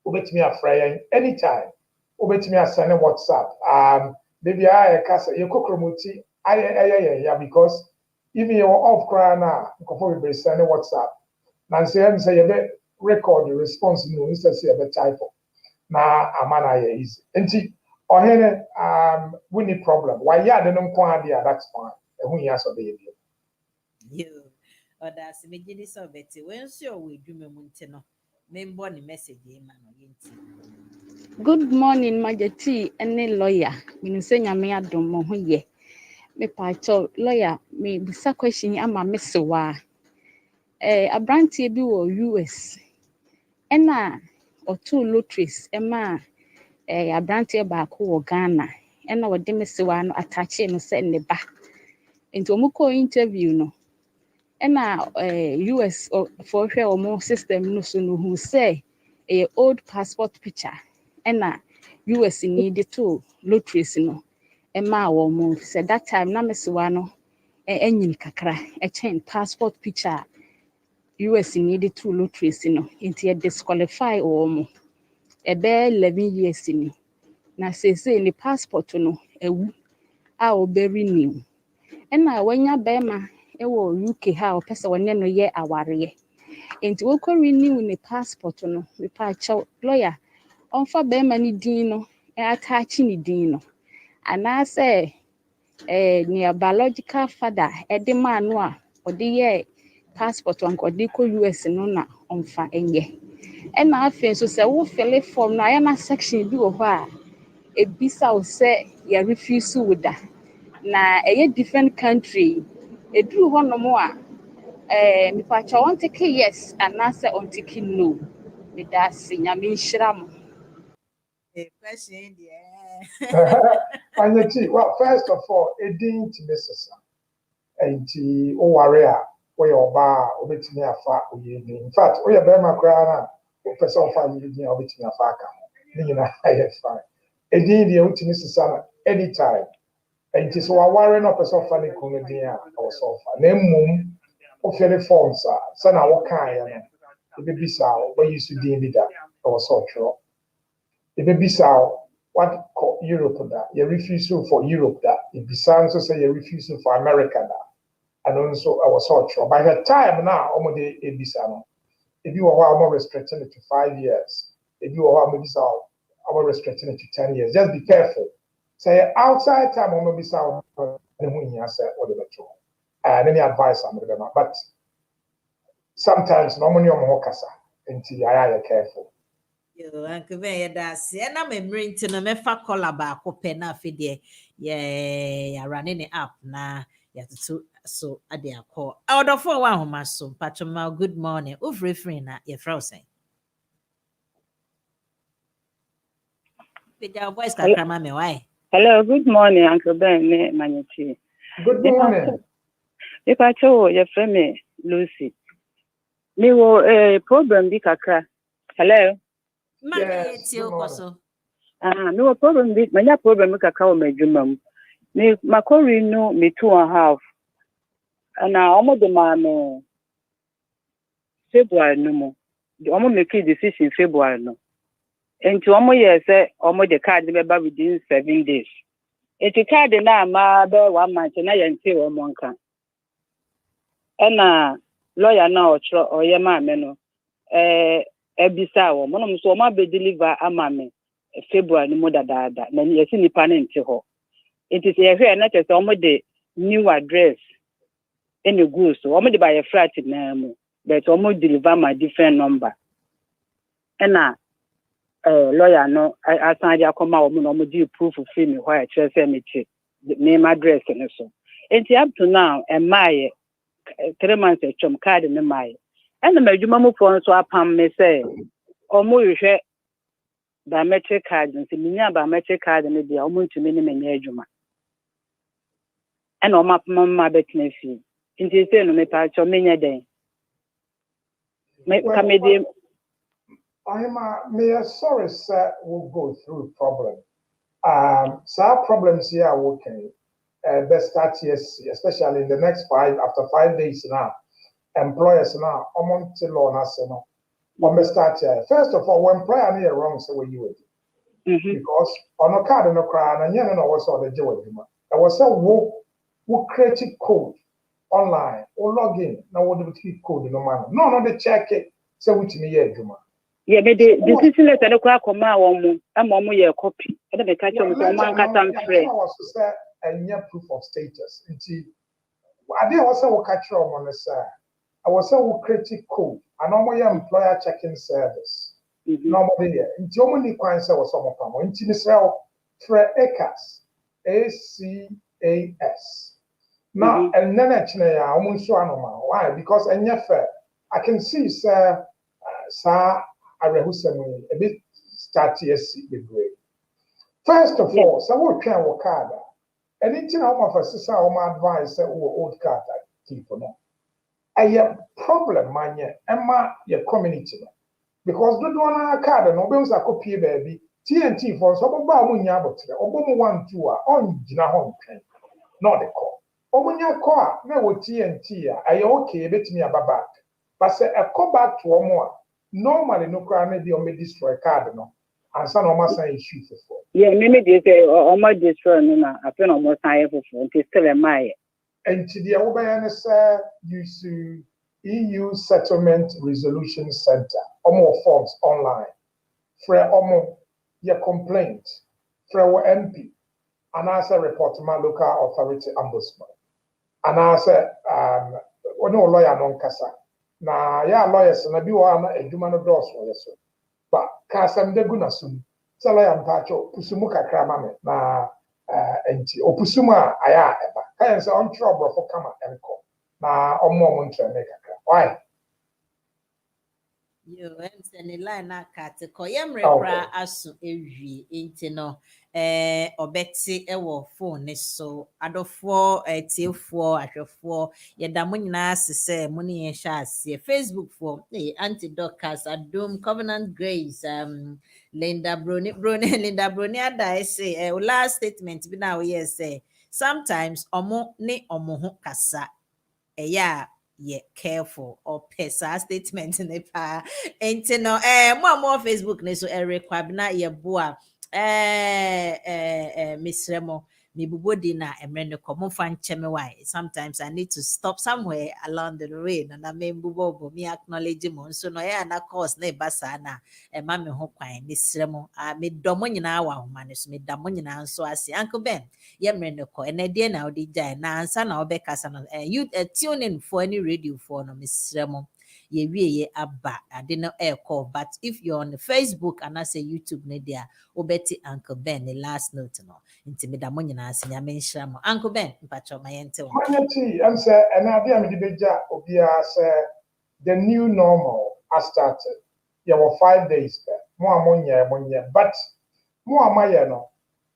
obey me a Friday anytime. Obey me a send a WhatsApp. Maybe I cast a cockromuti. Yeah, because even you're off crying now, before we send a WhatsApp. Nancy, I'm saying a record the response no, instead say a typo. Now, a man easy. And or here, we need problem. Why, yeah, they don't come idea, that's fine. And we answer the idea. You, or that's a beginning of it. When sure we do Monteno, men born a message, man. Good morning, Majeti, any lawyer. When say me adom mo ye. Me pacho lawyer, me bisa question ama mesowa. Abrantie bi wo US. Ena or 2 lotteries ema abrantie baako wo Ghana. Ena wo de mesowa no attach no se ne ba. Enti omuko interview no. Ena US for hwe omo system no so no hu say old passport picture. Ena US need to lotteries no. Emma wo mo said that time na mesowa no enyin kakra chain passport picture US needed 2 lotteries no enti disqualify wo mo ebe 11 years ni na say ni passport no ewu a oberi new ena wanya bema ewo UK ha o pese wonne no ye aware enti wo ko renew ni passport no me pa cha lawyer onfa bema ni din no attach ni din no ana say near biological father edema no a odi ye passport anko di ko US no na onfa enye ena afen so say wo fill form na ya na section bi wo ho a ebisa wo say ya refuse with that na different country eduru ho no mo a mi pa cha won take yes ana say on take no me da sinyame nhira mo Question there. Well, first of all, it didn't necessary. And Owarea, where your bar, obey me a far. In fact, we are very macrana, person of 5 years, obey me a far. Meaning, I have fine. It did the ultimate necessary anytime. And it is our warren of a sofa comedy or sofa. Name moon of any forms, son, our kind. The baby sow, where you should deal with that or so true. The baby sow. What called Europe that you refusal for Europe that it besides to say you refusal for America that and also I was so sure by the time now almost a bisano. If you are more restricting it to 5 years, if you are maybe so more restricting it to 10 years, just be careful. Say outside time or maybe so when you say whatever true. And any advice I'm giving but sometimes normally I'm more kasa until I are careful. Yo, Uncle Ben, that's and I'm remembering to no mefa call ba ko pe na afide yeah running it up na ya so ade akọ order for one homa so patoma good morning free na your frozen with your voice ka krama me why. Hello, good morning, Uncle Ben ne Manyeti. Good morning. If I told your friend Lucy, me wo problem bi kakra. Hello. Yes, no problem with my problem with cacao medjumum. Me Macori no me 2.5. And now almost the man February no more. The almost make a decision February no. And to almost year say almost the card remember within 7 days. It's a card na ma be 1 month na yente o monka. And lawyer now or your man no. Ebisa wo mo no so ma be deliver amame February no mo dada na yesi nipa na nti ho it is here na tese o mo de new address any goes so omo dey buy a flat na mo but omo deliver my different number and lawyer no I asan dia come omo no omo do proof of me why I say me name address and so and up to now and my 3 months chom card in my and the majuma mo for so apam me say omo hwe biometric card and say me biometric card and dey omo ntumi ne me adwuma and omo apam bet na fi nti say no me pa cho me nya den me kamedi may sorry sir will go through problem some problems here are working best start yes especially in the next 5 days now employers now among the law national best start here first of all when employer near wrong so you would because on a card no cry and you know what's all the joy I was so who create code online or log in now what do we code no man no they check it so which me yeah juma yeah but the decision letter no kwa koma won mu ye copy e dey catch on so man kata mfre was to say and proof of status until I did also catch on the sir I was so create code and normal employer checking service normally here until only kwan say was some pam until sell for acres ACAS now and then actually almost so normal why because and fair I can see sir sir a bit start yes the grade first of all so what can work card anything how my sister how my advice say old card keep no a problem man emma your community because do one card no be say copy baby TNT for so ba mu nya abotre obo mu 1 2 a on gina ho ntwen no the call obo nya call a na wo TNT a aye okay betimi ababa but say a call back to omo normally no cry maybe on me destroy card no and some of my issue for yeah me dey say almost destroy no na afen almost sign for until still my and to the obey say use EU Settlement Resolution Center almost forms online for almost your complaint for our MP and as a report to my local authority ombudsman and as a no lawyer non kasa na ya lawyers na bi wa na adwuma no dos wo yeso ba kasam de guna sum so lawyer mpacho pusumu kakra ma me na enti opusumu a aya eba kayen se on trouble for kama enko na omo ntre me kakra why yo ensene line na kate ko yemrekra aso ewie enti no obeti ewo phone ne so adofo tiefo ahwefo yedamo nyina asese mo ne yehwa ase Facebook for anti-doctors adom covenant grace Linda Brony Linda Brony ada say last statement bi na we say sometimes omo ne omo ho kasa yeah careful or pesa statement ne pa enti no mo Facebook ne so rekwabna ye boa misremo mi bubodi na emrene ko mo fan cheme why sometimes I need to stop somewhere along the way na me bubobo me acknowledge mo so no ya na course na basa na ma me ho kwan misremo me domo nyina wa ho mane so me damo nyina so ase Uncle Ben ye mrene ko ene de na odi jai na ansa na obekasa no you tune in for any radio for no misremo ye wie aba ade no call but if you're on the Facebook and I say YouTube ne dia obeti Uncle Ben the last note no intimida mo nyina ase nya menhira mo Uncle Ben mpacho mayente wo manyati am say and ade am di beja obia say the new normal has started you were 5 days there mo amonya but mo amaye no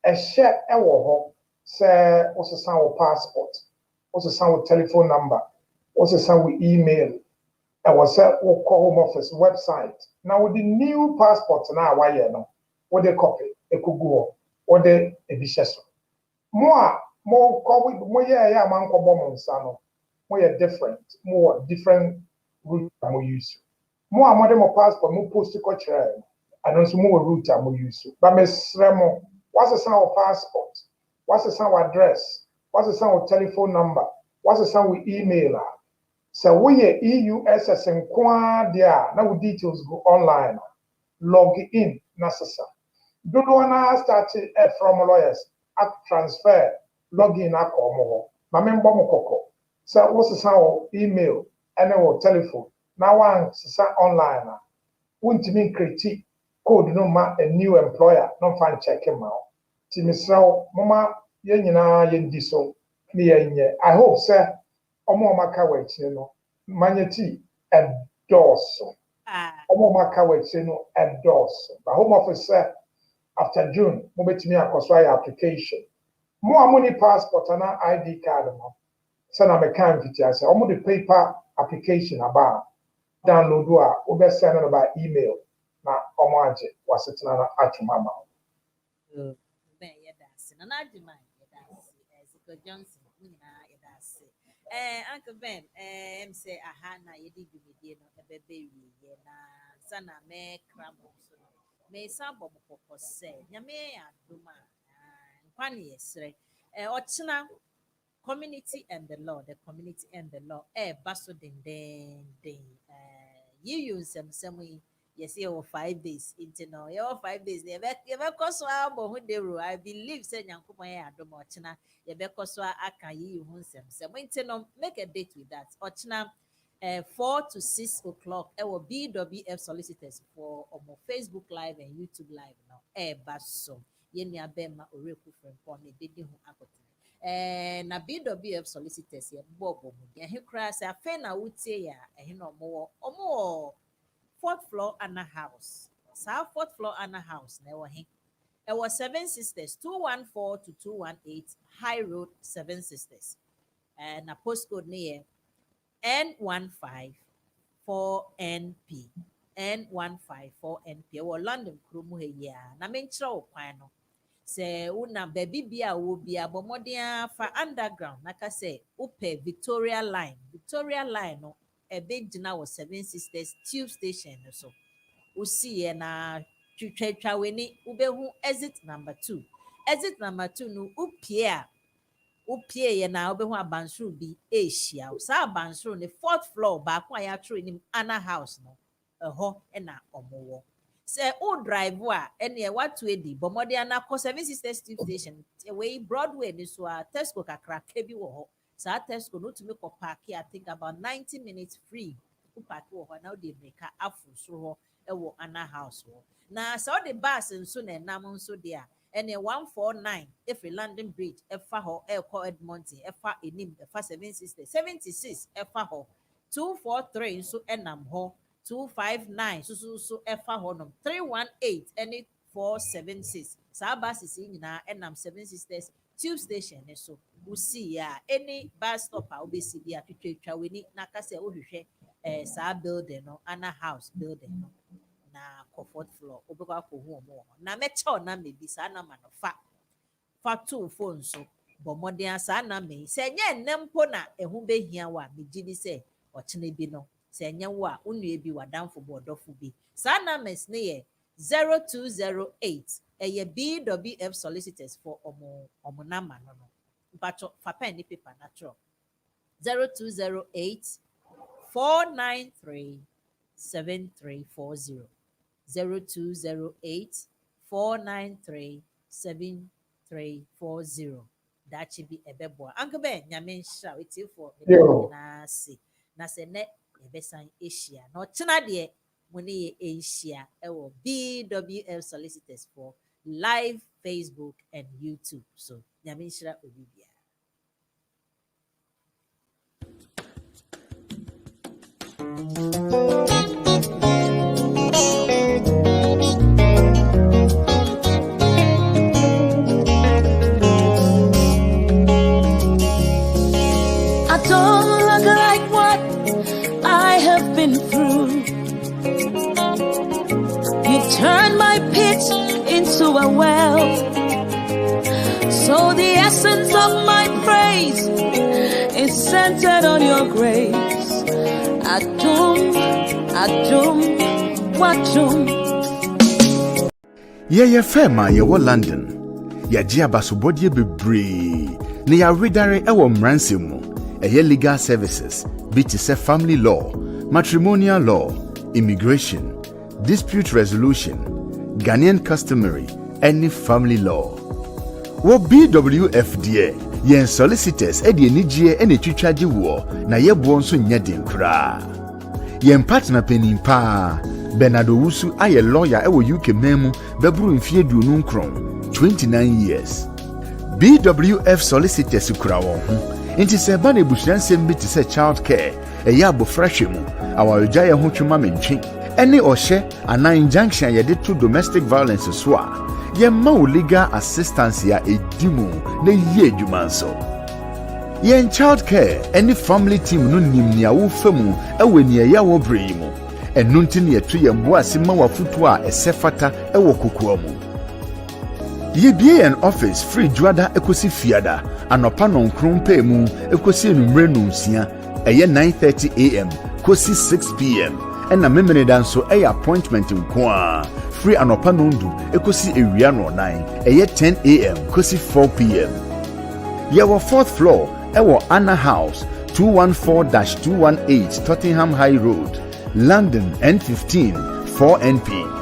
e hye e wo ho say osesan wo passport osesan wo telephone number osesan wo email I was at Home Office website. Now with the new passport now, why you know, what they copy, a could go, or they a bishops. More COVID, more yeah, man, bomb sano, more different route I'm use. More modern passport, more post culture, and also more route I'm use. But Miss Remo, what's the sound of passport? What's the sound address? What's the sound of telephone number? What's the sound with email? So we EUSS and kwa there now details go online log in necessary. Do one start from lawyers at transfer log in Mame mbomo koko. So what's the email and telephone. Now one online. Won't mean critique code no ma a new employer, no fan check him out. Timisao, Mama, Yenina Yendiso, near. I hope, sir, Omo Makaway, you know, Magneti, endorse. Omo Makaway, you know, endorse. The Home Office, sir, after June, move me a consular application. More money passport and ID card. Send a mechanic, I say, almost the paper application about. Download or be send it by email. Na omoaje wasitna na atuma ma. Ben yedase. Na adwuma yedase. Eziko Johnson nyina yedase. Uncle Ben, say aha na yedi dwumedie no ebebe wiye na sana me kramo so. Me sabo bokoko se. Nyame aduma. Nkwani yesre. Ochina community and the law, baso den. You use some yes, you 5 days into no, you 5 days. You ever cost who they rule. I believe say Yankumoya Adomochina, you ever cost aka you some into no make a date with that. Ochina 4 to 6 o'clock. Will BWF Solicitors for Facebook Live and YouTube Live now. Baso. Yenya Bema Oreku from Pony, didn't who na BWF Solicitors ye bobo mu ye hekra se afen na wotie ya ehe no omo 4th floor ana house sa 4th floor ana house na e was 7 sisters 214 to 218 High Road 7 sisters na postcode ne N15 4NP N15 4NP wo London kromu he ya na menkyerɛ wo kwan no se una baby bia wo bia bomodia fa underground naka se upe Victoria line no ebegina wo 7 sisters tube station so usiye na twetwa weni ubehu exit number 2 no upie ye na ubehu abansuru bi ehia sa abansuru ne 4th floor ba kwa ya tro ni ana house no eho na omowo. Say o drive ene what to edi bomode na ko 7 sisters tube station we Broadway ni so Tesco kakra kebi wo ho sa Tesco no to make up park I think about 90 minutes free u park wo ho na o dey make afu so ho e wo ana house ho na so the bus nso na nam nso dia ene 149 if London Bridge efa ho e ko Edmonton efa enim efa 7 sisters 76 efa ho 243 nso enam ho 259 so efa honum 318 any 476 sa buses nyina enam 7 sisters tube station so we see ya any bus stop obesi dia twetwa weni na kase ohwehwe sa building no ana house building no na 4th floor obekwa akohu omo na mecha na mebi sa na ma no fa two phone so bomodin sa na me se nye nnempo na ehu behia wa megidi se ochene bi no se nye wo a unue bi wadamfo bodofo bi sa na mes ne ye 0208 eye BWF Solicitors for omo number no mpacho fa pen ni paper natural 0208 493 7340 0208 493 7340 that should be ebebo Uncle Ben nyame nhira wetie for na se na se ne ebesan Asia no chena de money Asia ewo BWF Solicitors for live Facebook and YouTube so nyame nhira obibia. I don't look like what I have been through. You turned my pit into a well. So the essence of my praise is centered on your grace. Adum, Wadum. Ye fema ye wo London. Ya ji abasobodie bebre. Ne ya redare ewo mranse mu. Eye legal services, BTC family law, matrimonial law, immigration, dispute resolution, Ghanaian customary, any family law. Wo BWF die, Yen solicitors edi enigye ene twitwagye wo na yebo nso nya den kra. Yen partner penimpa Bernardo Wusu aye lawyer ewo UK memu beburu mfie duonu nkron 29 years. BWF Solicitors kura won ho. Inti se ba na busuansem bi te se child care eya abofrahwe mu awaregya ye ho twema mentwe ene ohye ana injunction ye de to domestic violence so a ye ma legal assistance ya edimu na ye adwuma nso. Yen child care any family team no nimnia wo famu ewe ne ya wo bremu enu ntine yetu ye mbo asema wafutu a esefata ewo kokoa mu. Ye bie an office free juada ekosi fiada anopa nonkron pa mu ekosi enumre nunsia eye 9:30 am kosi 6 pm ena memene danso eye appointment nko free anopa nondu ekosi ewia no 9 eye 10 am kosi 4 pm. Ye wo 4th floor ewo Anna House 214-218 Tottenham High Road, London N15 4NP.